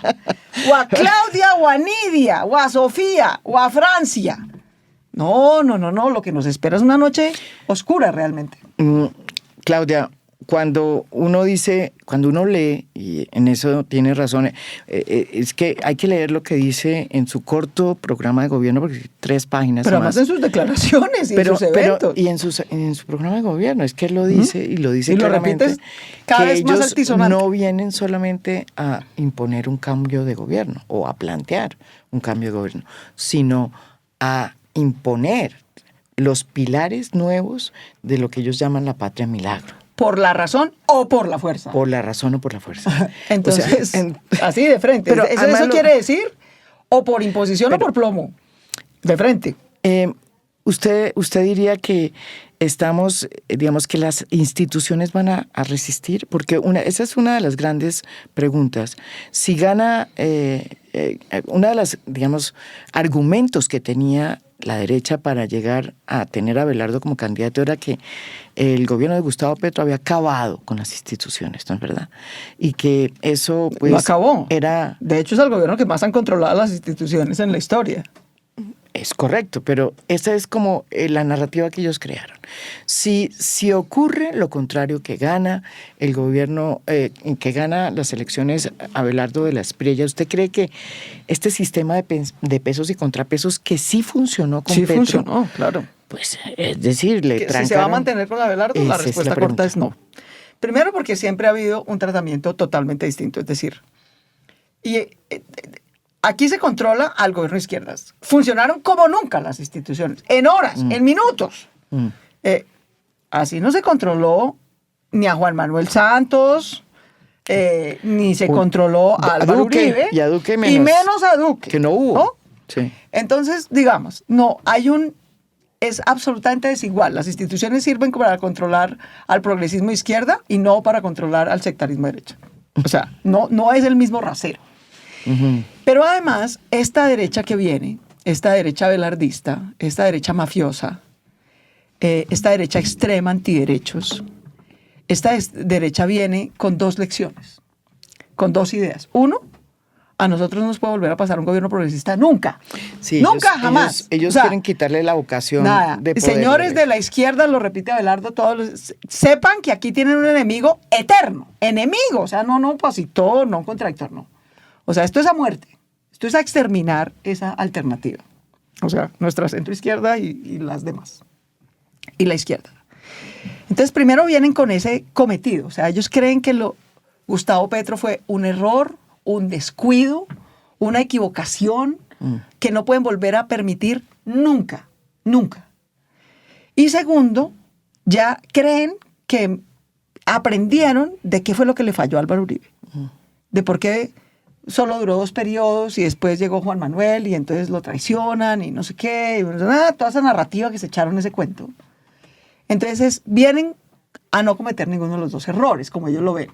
O a Claudia, o a Nidia, o a Sofía, o a Francia. No, lo que nos espera es una noche oscura realmente. Claudia, cuando uno lee, y en eso tiene razón, es que hay que leer lo que dice en su corto programa de gobierno, porque 3 páginas. Pero además en sus declaraciones y en sus eventos. Y en su programa de gobierno, es que él lo dice y lo dice claramente. Lo repites cada vez más altisonante. No vienen solamente a imponer un cambio de gobierno o a plantear un cambio de gobierno, sino a imponer los pilares nuevos de lo que ellos llaman la patria milagro. ¿Por la razón o por la fuerza? Por la razón o por la fuerza. Entonces, así de frente. Pero ¿Eso quiere decir o por imposición o por plomo? De frente. ¿Usted diría que estamos, digamos, que las instituciones van a resistir? Porque esa es una de las grandes preguntas. Si gana, una de las, digamos, argumentos que tenía la derecha para llegar a tener a Abelardo como candidato era que el gobierno de Gustavo Petro había acabado con las instituciones, ¿no es verdad? Y que eso, pues, no acabó. Era... De hecho, es el gobierno que más han controlado las instituciones en la historia. Es correcto, pero esa es como la narrativa que ellos crearon. Si ocurre lo contrario, que gana el gobierno, que gana las elecciones Abelardo de la Espriella, ¿usted cree que este sistema de pesos y contrapesos que sí funcionó con Petro? Sí funcionó, claro. Pues, es decir, le trancaron... Si se va a mantener con Abelardo, la respuesta corta es no. Primero porque siempre ha habido un tratamiento totalmente distinto, es decir, aquí se controla al gobierno de izquierdas. Funcionaron como nunca las instituciones, en horas, en minutos. Así no se controló ni a Juan Manuel Santos, ni se controló a Álvaro Uribe. Y a Duque menos. Y menos a Duque. Que no hubo. ¿No? Sí. Entonces, digamos, es absolutamente desigual. Las instituciones sirven para controlar al progresismo de izquierda y no para controlar al sectarismo de derecha. O sea, no es el mismo rasero. Pero además, esta derecha que viene, esta derecha velardista, esta derecha mafiosa, esta derecha extrema antiderechos, esta derecha viene con 2 lecciones, con 2 ideas. Uno, a nosotros no nos puede volver a pasar un gobierno progresista nunca. Sí, nunca, jamás. Ellos quieren quitarle la vocación de poder. Señores de la izquierda, lo repite Abelardo, sepan que aquí tienen un enemigo eterno. Enemigo, o sea, no opositor, no contradictor, no. O sea, esto es a muerte. Esto es a exterminar esa alternativa. O sea, nuestra centroizquierda y las demás. Y la izquierda. Entonces, primero vienen con ese cometido. O sea, ellos creen que Gustavo Petro fue un error, un descuido, una equivocación que no pueden volver a permitir nunca, nunca. Y segundo, ya creen que aprendieron de qué fue lo que le falló a Álvaro Uribe. De por qué solo duró 2 periodos y después llegó Juan Manuel y entonces lo traicionan y no sé qué. Y toda esa narrativa que se echaron ese cuento. Entonces vienen a no cometer ninguno de los 2 errores, como ellos lo ven.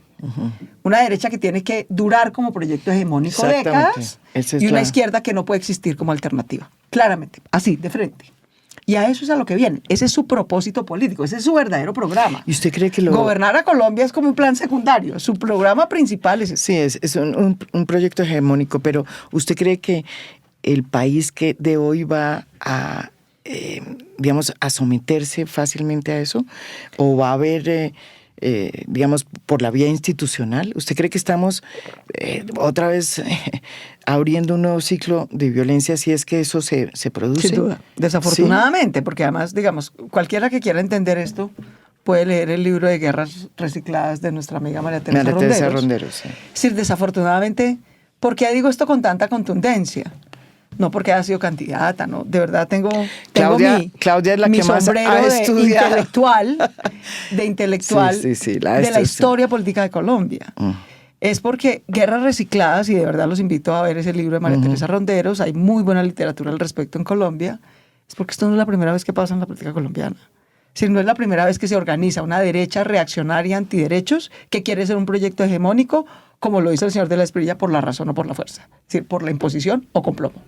Una derecha que tiene que durar como proyecto hegemónico décadas y una izquierda que no puede existir como alternativa. Claramente, así, de frente. Y a eso es a lo que viene. Ese es su propósito político, ese es su verdadero programa. ¿Y usted cree que gobernar a Colombia es como un plan secundario? Su programa principal es ese. Sí, es un proyecto hegemónico, pero ¿usted cree que el país que de hoy va a, digamos, a someterse fácilmente a eso? ¿O va a haber, digamos, por la vía institucional? ¿Usted cree que estamos otra vez abriendo un nuevo ciclo de violencia si es que eso se produce? Sin duda, desafortunadamente, ¿sí? Porque además, digamos, cualquiera que quiera entender esto puede leer el libro de Guerras Recicladas de nuestra amiga María Teresa Ronderos. Sí. Es decir, desafortunadamente, ¿por qué digo esto con tanta contundencia? No porque haya sido candidata, no. De verdad tengo Claudia es la mi que más ha estudiado. de intelectual de la historia política de Colombia. Es porque Guerras Recicladas, y de verdad los invito a ver ese libro de María Teresa Ronderos, hay muy buena literatura al respecto en Colombia, es porque esto no es la primera vez que pasa en la política colombiana. Es decir, no es la primera vez que se organiza una derecha reaccionaria antiderechos que quiere ser un proyecto hegemónico, como lo hizo el señor de la Espriella, por la razón o por la fuerza. Es decir, por la imposición o con plomo.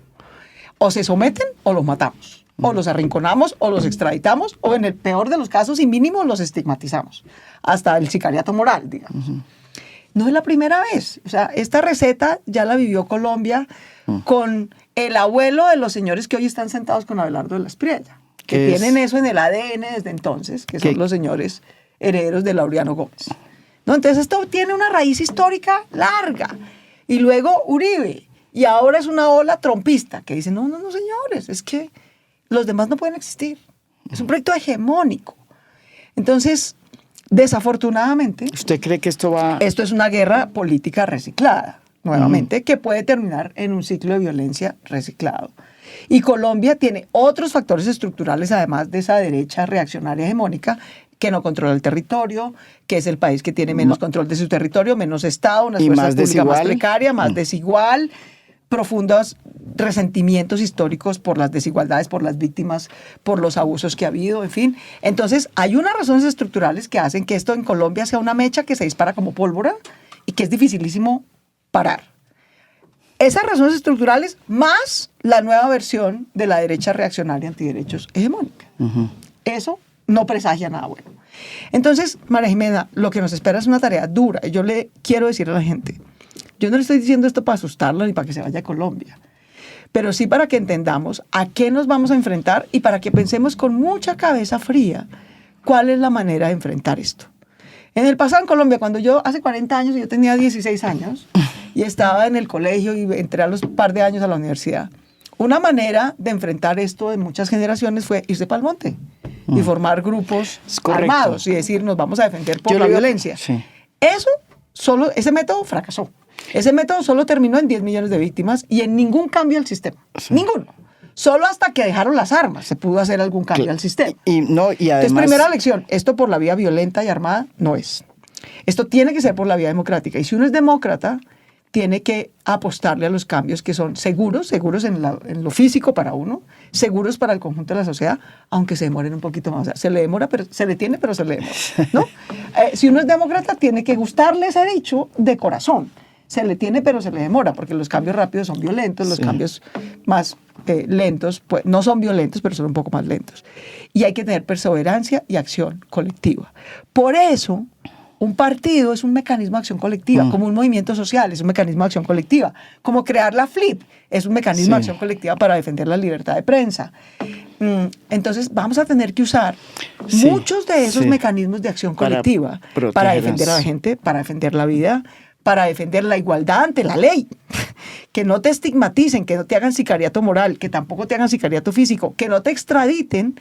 O se someten o los matamos. O los arrinconamos o los extraditamos, o en el peor de los casos y mínimo los estigmatizamos. Hasta el sicariato moral, digamos. No es la primera vez. O sea, esta receta ya la vivió Colombia con el abuelo de los señores que hoy están sentados con Abelardo de la Espriella, que tienen eso en el ADN desde entonces, que son los señores herederos de Laureano Gómez. ¿No? Entonces esto tiene una raíz histórica larga. Y luego Uribe. Y ahora es una ola trompista que dice, no, señores, es que los demás no pueden existir. Es un proyecto hegemónico. Entonces, desafortunadamente... ¿Usted cree que esto va...? Esto es una guerra política reciclada, nuevamente, que puede terminar en un ciclo de violencia reciclado. Y Colombia tiene otros factores estructurales, además de esa derecha reaccionaria hegemónica, que no controla el territorio, que es el país que tiene menos control de su territorio, menos Estado, una fuerza pública más precaria, más desigual, profundos resentimientos históricos por las desigualdades, por las víctimas, por los abusos que ha habido, en fin. Entonces, hay unas razones estructurales que hacen que esto en Colombia sea una mecha que se dispara como pólvora y que es dificilísimo parar. Esas razones estructurales más la nueva versión de la derecha reaccionaria antiderechos hegemónica. Eso no presagia nada bueno. Entonces, María Jimena, lo que nos espera es una tarea dura. Y yo le quiero decir a la gente, yo no le estoy diciendo esto para asustarla ni para que se vaya a Colombia, pero sí para que entendamos a qué nos vamos a enfrentar y para que pensemos con mucha cabeza fría cuál es la manera de enfrentar esto. En el pasado en Colombia, cuando hace 40 años, yo tenía 16 años y estaba en el colegio y entré a los par de años a la universidad, una manera de enfrentar esto de muchas generaciones fue irse para el monte y formar grupos armados y decir, nos vamos a defender por la violencia. Sí. Ese método fracasó. Ese método solo terminó en 10 millones de víctimas y en ningún cambio al sistema. Sí. Ninguno. Solo hasta que dejaron las armas se pudo hacer algún cambio al sistema. Y además, entonces, primera lección, esto por la vía violenta y armada no es. Esto tiene que ser por la vía democrática. Y si uno es demócrata, tiene que apostarle a los cambios que son seguros en lo físico para uno, seguros para el conjunto de la sociedad, aunque se demoren un poquito más. O sea, se le demora, pero se le tiene, pero se le demora, ¿no? Si uno es demócrata, tiene que gustarle ese dicho de corazón. Se le tiene, pero se le demora, porque los cambios rápidos son violentos, los cambios más lentos, pues no son violentos, pero son un poco más lentos. Y hay que tener perseverancia y acción colectiva. Por eso, un partido es un mecanismo de acción colectiva, como un movimiento social es un mecanismo de acción colectiva, como crear la FLIP es un mecanismo de acción colectiva para defender la libertad de prensa. Entonces vamos a tener que usar muchos de esos mecanismos de acción colectiva para defender a la gente, para defender la vida, para defender la igualdad ante la ley, que no te estigmaticen, que no te hagan sicariato moral, que tampoco te hagan sicariato físico, que no te extraditen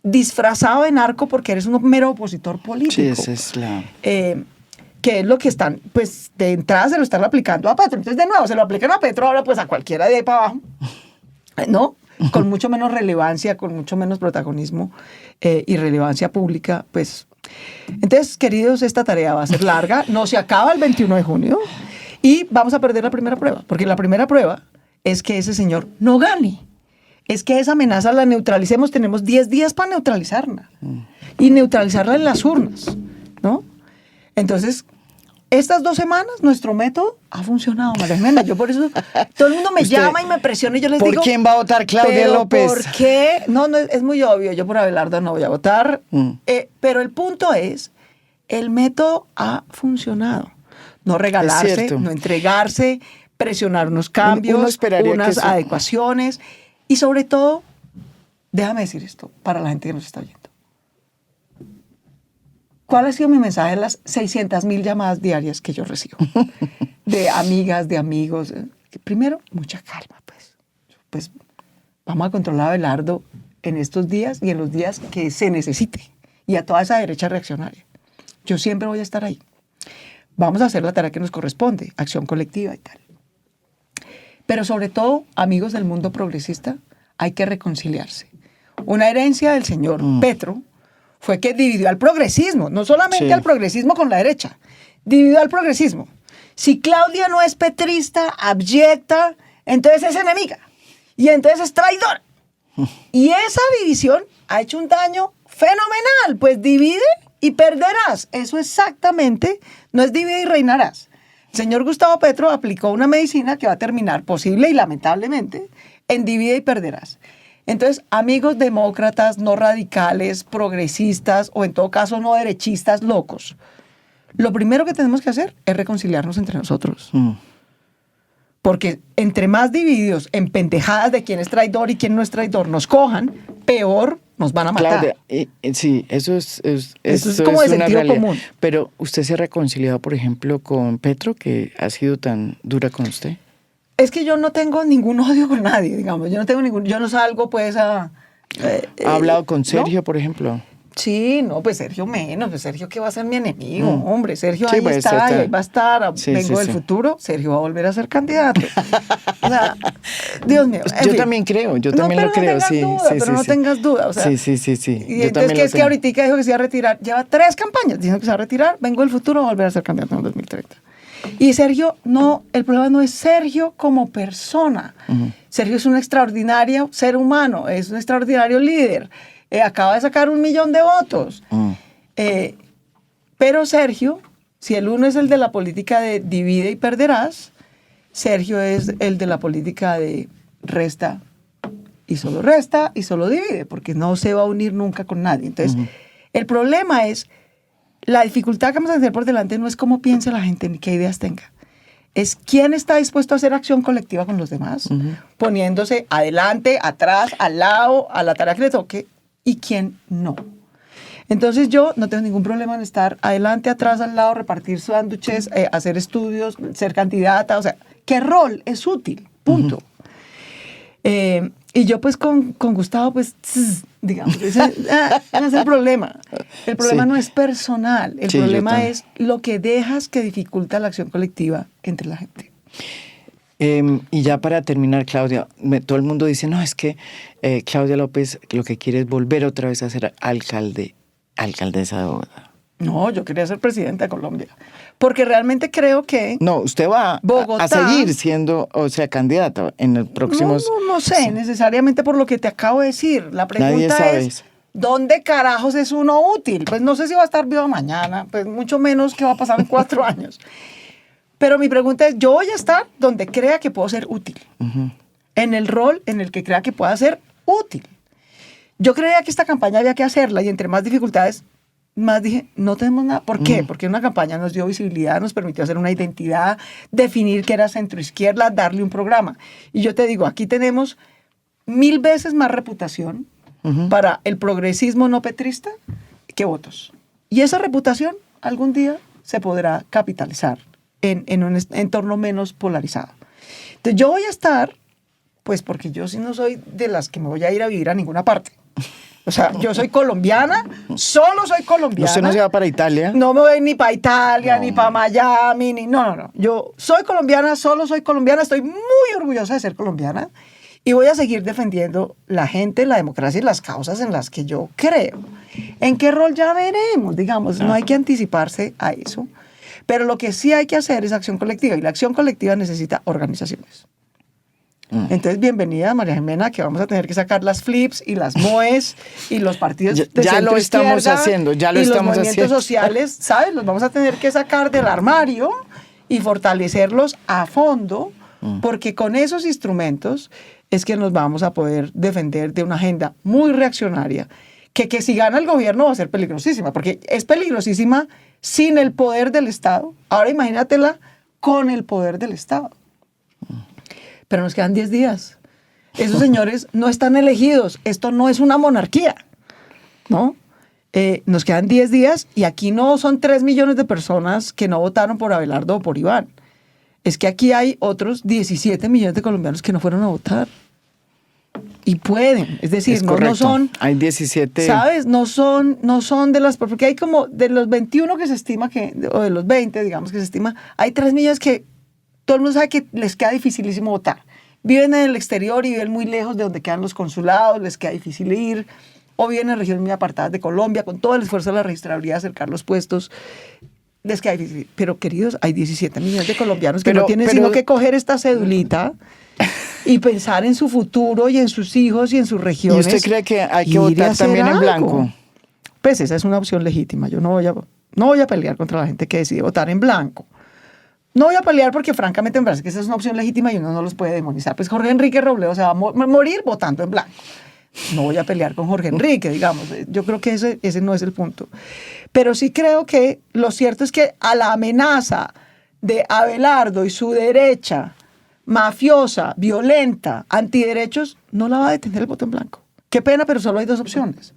disfrazado de narco porque eres un mero opositor político. Sí, esa es la... que es lo que están, pues de entrada se lo están aplicando a Petro. Entonces, de nuevo, se lo aplican a Petro, ahora pues a cualquiera de ahí para abajo, ¿no? Con mucho menos relevancia, con mucho menos protagonismo y relevancia pública, pues. Entonces, queridos, esta tarea va a ser larga, no se acaba el 21 de junio y vamos a perder la primera prueba, porque la primera prueba es que ese señor no gane. Es que esa amenaza la neutralicemos, tenemos 10 días para neutralizarla y neutralizarla en las urnas, ¿no? Entonces, estas 2 semanas nuestro método ha funcionado, María Jimena. Yo por eso, todo el mundo me llama y me presiona y yo les digo... ¿Por quién va a votar Claudia López? ¿Por qué? No, es muy obvio, yo por Abelardo no voy a votar, pero el punto es, el método ha funcionado. No regalarse, no entregarse, presionar unos cambios, unas adecuaciones... Y sobre todo, déjame decir esto para la gente que nos está oyendo. ¿Cuál ha sido mi mensaje en las 600,000 llamadas diarias que yo recibo? De amigas, de amigos. Primero, mucha calma, pues vamos a controlar a Abelardo en estos días y en los días que se necesite. Y a toda esa derecha reaccionaria. Yo siempre voy a estar ahí. Vamos a hacer la tarea que nos corresponde, acción colectiva y tal. Pero sobre todo, amigos del mundo progresista, hay que reconciliarse. Una herencia del señor Petro fue que dividió al progresismo, no solamente al progresismo con la derecha, dividió al progresismo. Si Claudia no es petrista, abyecta, entonces es enemiga y entonces es traidora. Y esa división ha hecho un daño fenomenal, pues divide y perderás. Eso exactamente no es divide y reinarás. El señor Gustavo Petro aplicó una medicina que va a terminar, posible y lamentablemente, en divide y perderás. Entonces, amigos demócratas, no radicales, progresistas o en todo caso no derechistas locos, lo primero que tenemos que hacer es reconciliarnos entre nosotros. Porque entre más divididos en pendejadas de quién es traidor y quién no es traidor nos cojan, peor nos van a matar. Claudia, sí, eso es como de una sentido realidad. común. Pero usted se ha reconciliado, por ejemplo, con Petro, que ha sido tan dura con usted. Es que yo no tengo ningún odio con nadie, digamos. Yo no salgo pues a... ¿Ha hablado con Sergio, ¿no? por ejemplo? Sí, no, pues Sergio menos, pues Sergio que va a ser mi enemigo, hombre, Sergio Sí, ahí pues, está, y ahí va a estar, Sí, vengo del futuro, Sergio va a volver a ser candidato. O sea, Dios mío. Yo también creo, yo también lo creo, sí. Pero no tengas duda, o sea. Sí. Y entonces, que es que ahorita dijo que se iba a retirar, lleva 3 campañas diciendo que se va a retirar, vengo del futuro, va a volver a ser candidato en el 2030. Y Sergio, no, el problema no es Sergio como persona. Sergio es un extraordinario ser humano, es un extraordinario líder. Acaba de sacar 1 millón de votos. Pero Sergio, si el uno es el de la política de divide y perderás, Sergio es el de la política de resta y solo divide, porque no se va a unir nunca con nadie. Entonces, el problema es, la dificultad que vamos a tener por delante no es cómo piense la gente ni qué ideas tenga. Es quién está dispuesto a hacer acción colectiva con los demás, poniéndose adelante, atrás, al lado, a la tarea que le toque, y quién no. Entonces yo no tengo ningún problema en estar adelante, atrás, al lado, repartir sándwiches, hacer estudios, ser candidata, o sea, ¿qué rol es útil? Punto. Y yo pues con Gustavo, pues, digamos, ese es el problema. El problema no es personal, el problema es lo que dejas que dificulta la acción colectiva entre la gente. Y ya para terminar, Claudia, todo el mundo dice, no, es que Claudia López lo que quiere es volver otra vez a ser alcaldesa de Bogotá. No, yo quería ser presidenta de Colombia, porque realmente creo que... No, usted va Bogotá, a seguir siendo, o sea, candidata en el próximo... No sé, necesariamente por lo que te acabo de decir. La pregunta es, ¿dónde carajos es uno útil? Pues no sé si va a estar vivo mañana, pues mucho menos que va a pasar en 4 años. Pero mi pregunta es, yo voy a estar donde crea que puedo ser útil, en el rol en el que crea que pueda ser útil. Yo creía que esta campaña había que hacerla y entre más dificultades, más dije, no tenemos nada. ¿Por qué? Porque una campaña nos dio visibilidad, nos permitió hacer una identidad, definir que era centroizquierda, darle un programa. Y yo te digo, aquí tenemos 1000 veces más reputación para el progresismo no petrista que votos. Y esa reputación algún día se podrá capitalizar en un entorno menos polarizado. Entonces yo voy a estar, pues porque yo sí no soy de las que me voy a ir a vivir a ninguna parte. O sea, yo soy colombiana, solo soy colombiana. ¿Usted no se va para Italia? No me voy ni para Italia, ni para Miami, ni... No. Yo soy colombiana, solo soy colombiana, estoy muy orgullosa de ser colombiana y voy a seguir defendiendo la gente, la democracia y las causas en las que yo creo. ¿En qué rol ya veremos? Digamos, no hay que anticiparse a eso. Pero lo que sí hay que hacer es acción colectiva y la acción colectiva necesita organizaciones. Entonces, bienvenida María Jimena, que vamos a tener que sacar las flips y las MOEs y los partidos de ya lo estamos haciendo, ya lo estamos haciendo. Y los movimientos sociales, ¿sabes? Los vamos a tener que sacar del armario y fortalecerlos a fondo, porque con esos instrumentos es que nos vamos a poder defender de una agenda muy reaccionaria, que si gana el gobierno va a ser peligrosísima, porque es peligrosísima sin el poder del Estado. Ahora imagínatela con el poder del Estado. Pero nos quedan 10 días. Esos señores no están elegidos. Esto no es una monarquía, ¿no? Nos quedan 10 días y aquí no son 3 millones de personas que no votaron por Abelardo o por Iván. Es que aquí hay otros 17 millones de colombianos que no fueron a votar. Y pueden, es decir, no son... Hay 17... ¿Sabes? No son de las... Porque hay como de los 21 que se estima que... O de los 20, digamos, que se estima, hay 3 millones que todo el mundo sabe que les queda dificilísimo votar. Viven en el exterior y viven muy lejos de donde quedan los consulados, les queda difícil ir, o viven en regiones muy apartadas de Colombia, con todo el esfuerzo de la registraduría de acercar los puestos, les queda difícil. Pero, queridos, hay 17 millones de colombianos que no tienen sino que coger esta cedulita y pensar en su futuro y en sus hijos y en sus regiones. ¿Y usted cree que hay que votar también en blanco? Pues esa es una opción legítima. Yo no voy a pelear contra la gente que decide votar en blanco. No voy a pelear porque francamente me parece que esa es una opción legítima y uno no los puede demonizar. Pues Jorge Enrique Robledo se va a morir votando en blanco. No voy a pelear con Jorge Enrique, digamos. Yo creo que ese no es el punto. Pero sí creo que lo cierto es que a la amenaza de Abelardo y su derecha mafiosa, violenta, antiderechos, no la va a detener el voto en blanco. Qué pena, pero solo hay 2 opciones.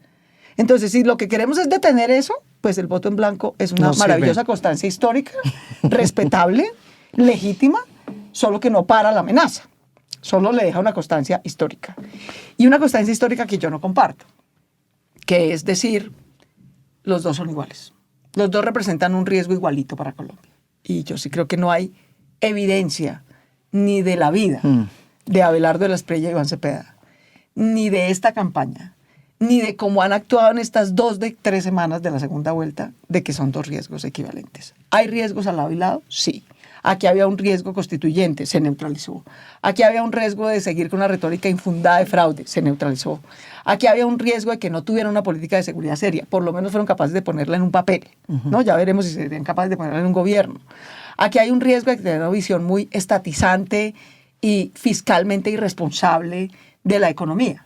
Entonces, si lo que queremos es detener eso, pues el voto en blanco es una maravillosa constancia histórica, respetable, legítima, solo que no para la amenaza. Solo le deja una constancia histórica. Y una constancia histórica que yo no comparto, que es decir, los 2 son iguales. Los 2 representan un riesgo igualito para Colombia. Y yo sí creo que no hay evidencia ni de la vida de Abelardo de la Espriella y Iván Cepeda, ni de esta campaña, ni de cómo han actuado en estas 2 de 3 semanas de la segunda vuelta, de que son 2 riesgos equivalentes. ¿Hay riesgos al lado y lado? Sí. Aquí había un riesgo constituyente, se neutralizó. Aquí había un riesgo de seguir con una retórica infundada de fraude, se neutralizó. Aquí había un riesgo de que no tuvieran una política de seguridad seria, por lo menos fueron capaces de ponerla en un papel, ¿no? Ya veremos si serían capaces de ponerla en un gobierno. Aquí hay un riesgo de tener una visión muy estatizante y fiscalmente irresponsable de la economía.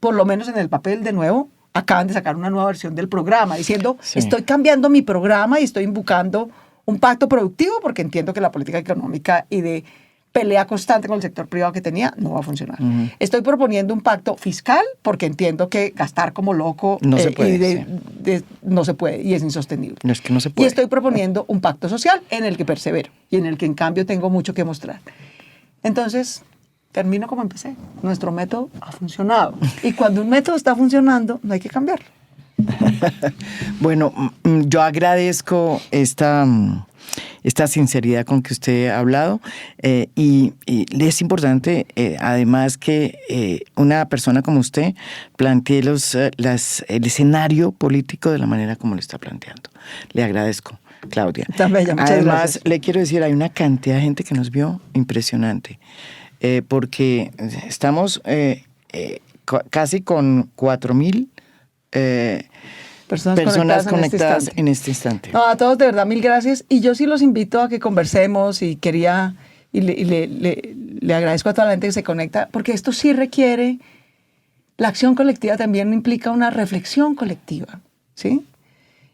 Por lo menos en el papel, de nuevo, acaban de sacar una nueva versión del programa, diciendo, estoy cambiando mi programa y estoy invocando un pacto productivo porque entiendo que la política económica y de pelea constante con el sector privado que tenía no va a funcionar. Estoy proponiendo un pacto fiscal porque entiendo que gastar como loco no se puede, no se puede y es insostenible. No es que no se puede. Y estoy proponiendo un pacto social en el que persevero y en el que en cambio tengo mucho que mostrar. Entonces, termino como empecé. Nuestro método ha funcionado. Y cuando un método está funcionando, no hay que cambiarlo. Bueno, yo agradezco esta sinceridad con que usted ha hablado y es importante además que una persona como usted plantee el escenario político de la manera como lo está planteando. Le agradezco, Claudia. Tan bella, muchas Además, gracias. le quiero decir, hay una cantidad de gente que nos vio impresionante, porque estamos casi con 4,000 personas conectadas en este instante. No, a todos de verdad, mil gracias. Y yo sí los invito a que conversemos y le agradezco a toda la gente que se conecta, porque esto sí requiere, la acción colectiva también implica una reflexión colectiva, ¿sí?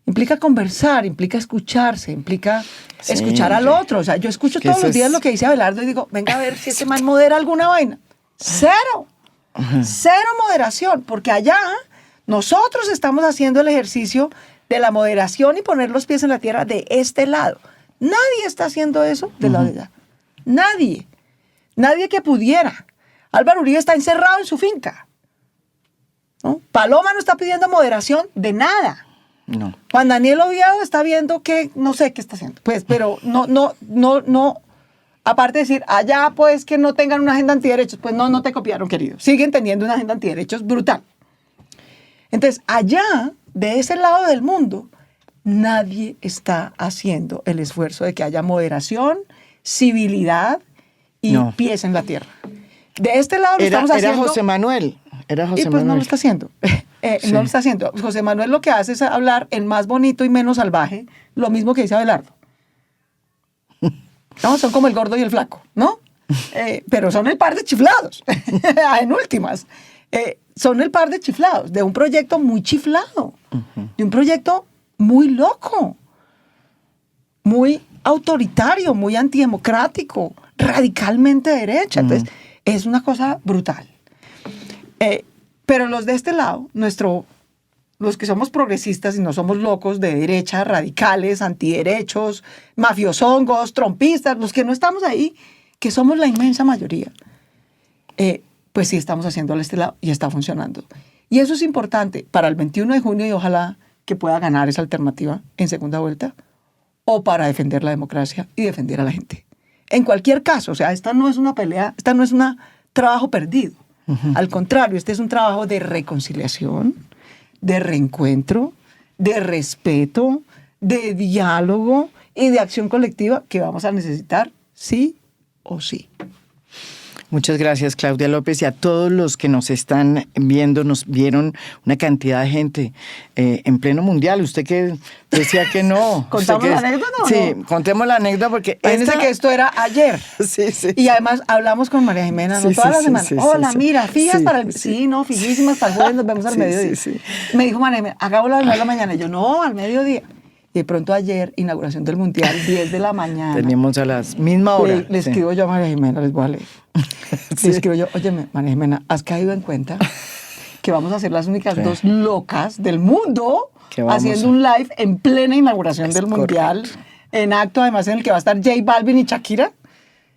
Implica conversar, implica escucharse, implica escuchar al otro. O sea, yo escucho todos los días lo que dice Abelardo y digo, venga a ver si este man modera alguna vaina. Cero. Cero moderación, porque allá nosotros estamos haciendo el ejercicio de la moderación y poner los pies en la tierra de este lado. Nadie está haciendo eso del lado de allá. Nadie. Nadie que pudiera. Álvaro Uribe está encerrado en su finca, ¿no? Paloma no está pidiendo moderación de nada. No. Juan Daniel Oviedo está viendo que, no sé qué está haciendo. Pues, pero no. Aparte de decir, allá pues que no tengan una agenda antiderechos, pues no te copiaron, querido. Siguen teniendo una agenda antiderechos brutal. Entonces, allá, de ese lado del mundo, nadie está haciendo el esfuerzo de que haya moderación, civilidad y pies en la tierra. De este lado lo estamos haciendo. Era José Manuel. Y pues no lo está haciendo. No lo está haciendo. José Manuel lo que hace es hablar en más bonito y menos salvaje, lo mismo que dice Abelardo. No, son como el gordo y el flaco, ¿no? Pero son el par de chiflados, en últimas. Son el par de chiflados, de un proyecto muy chiflado, de un proyecto muy loco, muy autoritario, muy antidemocrático, radicalmente derecha. Entonces, es una cosa brutal. Pero los de este lado, los que somos progresistas y no somos locos de derecha, radicales, antiderechos, mafiosongos, trompistas, los que no estamos ahí, que somos la inmensa mayoría, pues sí estamos haciéndolo a este lado y está funcionando. Y eso es importante para el 21 de junio y ojalá que pueda ganar esa alternativa en segunda vuelta o para defender la democracia y defender a la gente. En cualquier caso, o sea, esta no es una pelea, esta no es un trabajo perdido. Al contrario, este es un trabajo de reconciliación, de reencuentro, de respeto, de diálogo y de acción colectiva que vamos a necesitar sí o sí. Muchas gracias, Claudia López, y a todos los que nos están viendo, nos vieron una cantidad de gente en pleno mundial. Usted que decía que no. ¿Contamos la anécdota o no? Sí, contemos la anécdota porque Fíjense que esto era ayer. Sí. Y además hablamos con María Jimena, ¿no? Toda la semana. Hola, mira, fijas para el... Sí, no, fijísimas para el jueves, nos vemos al mediodía. Me dijo María Jimena, hagámoslo a las 9 de la mañana. Y yo, no, al mediodía. Y de pronto ayer, inauguración del Mundial, 10 de la mañana. Teníamos a la misma hora. Le escribo yo a María Jimena, les voy a leer. Le escribo yo, óyeme, María Jimena, ¿has caído en cuenta que vamos a ser las únicas dos locas del mundo haciendo un live en plena inauguración del Mundial, en acto además en el que va a estar J Balvin y Shakira?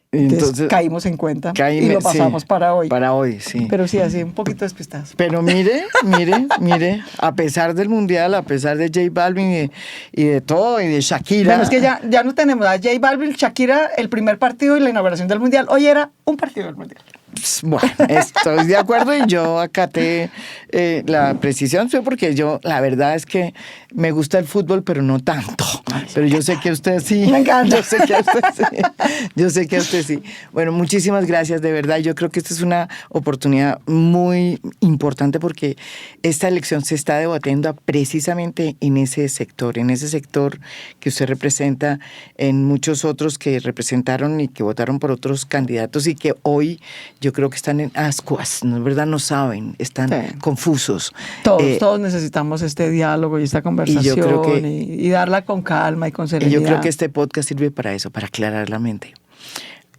Entonces caímos en cuenta y lo pasamos para hoy. Para hoy, sí. Pero sí, así un poquito despistados. Pero mire, a pesar del Mundial, a pesar de J Balvin y de todo, y de Shakira. Bueno, es que ya no tenemos a J Balvin, Shakira, el primer partido y la inauguración del Mundial. Hoy era un partido del Mundial. Bueno, estoy de acuerdo y yo acaté la precisión, porque yo, la verdad es que me gusta el fútbol, pero no tanto. Pero yo sé que usted sí. Me encanta. Yo sé que usted sí. Yo sé que usted sí. Bueno, muchísimas gracias, de verdad. Yo creo que esta es una oportunidad muy importante porque esta elección se está debatiendo precisamente en ese sector que usted representa, en muchos otros que representaron y que votaron por otros candidatos y que hoy yo creo que están en ascuas, ¿no es verdad? No saben, están confusos. Todos necesitamos este diálogo y esta conversación y darla con calma y con serenidad. Y yo creo que este podcast sirve para eso, para aclarar la mente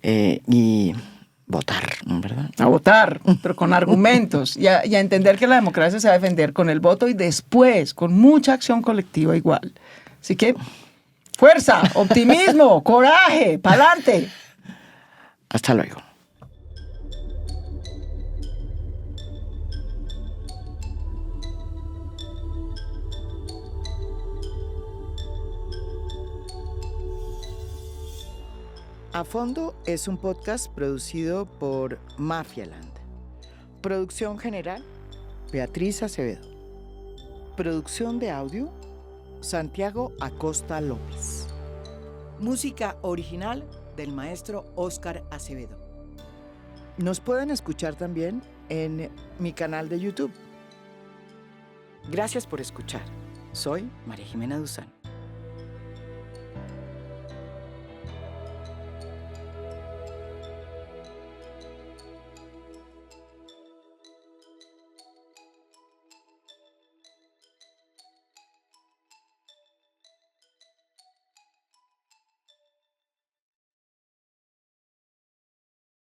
y votar, ¿no es verdad? A votar, pero con argumentos y a entender que la democracia se va a defender con el voto y después con mucha acción colectiva igual. Así que fuerza, optimismo, coraje, pa'lante. Hasta luego. A Fondo es un podcast producido por Mafialand. Producción general, Beatriz Acevedo. Producción de audio, Santiago Acosta López. Música original del maestro Óscar Acevedo. Nos pueden escuchar también en mi canal de YouTube. Gracias por escuchar. Soy María Jimena Duzán.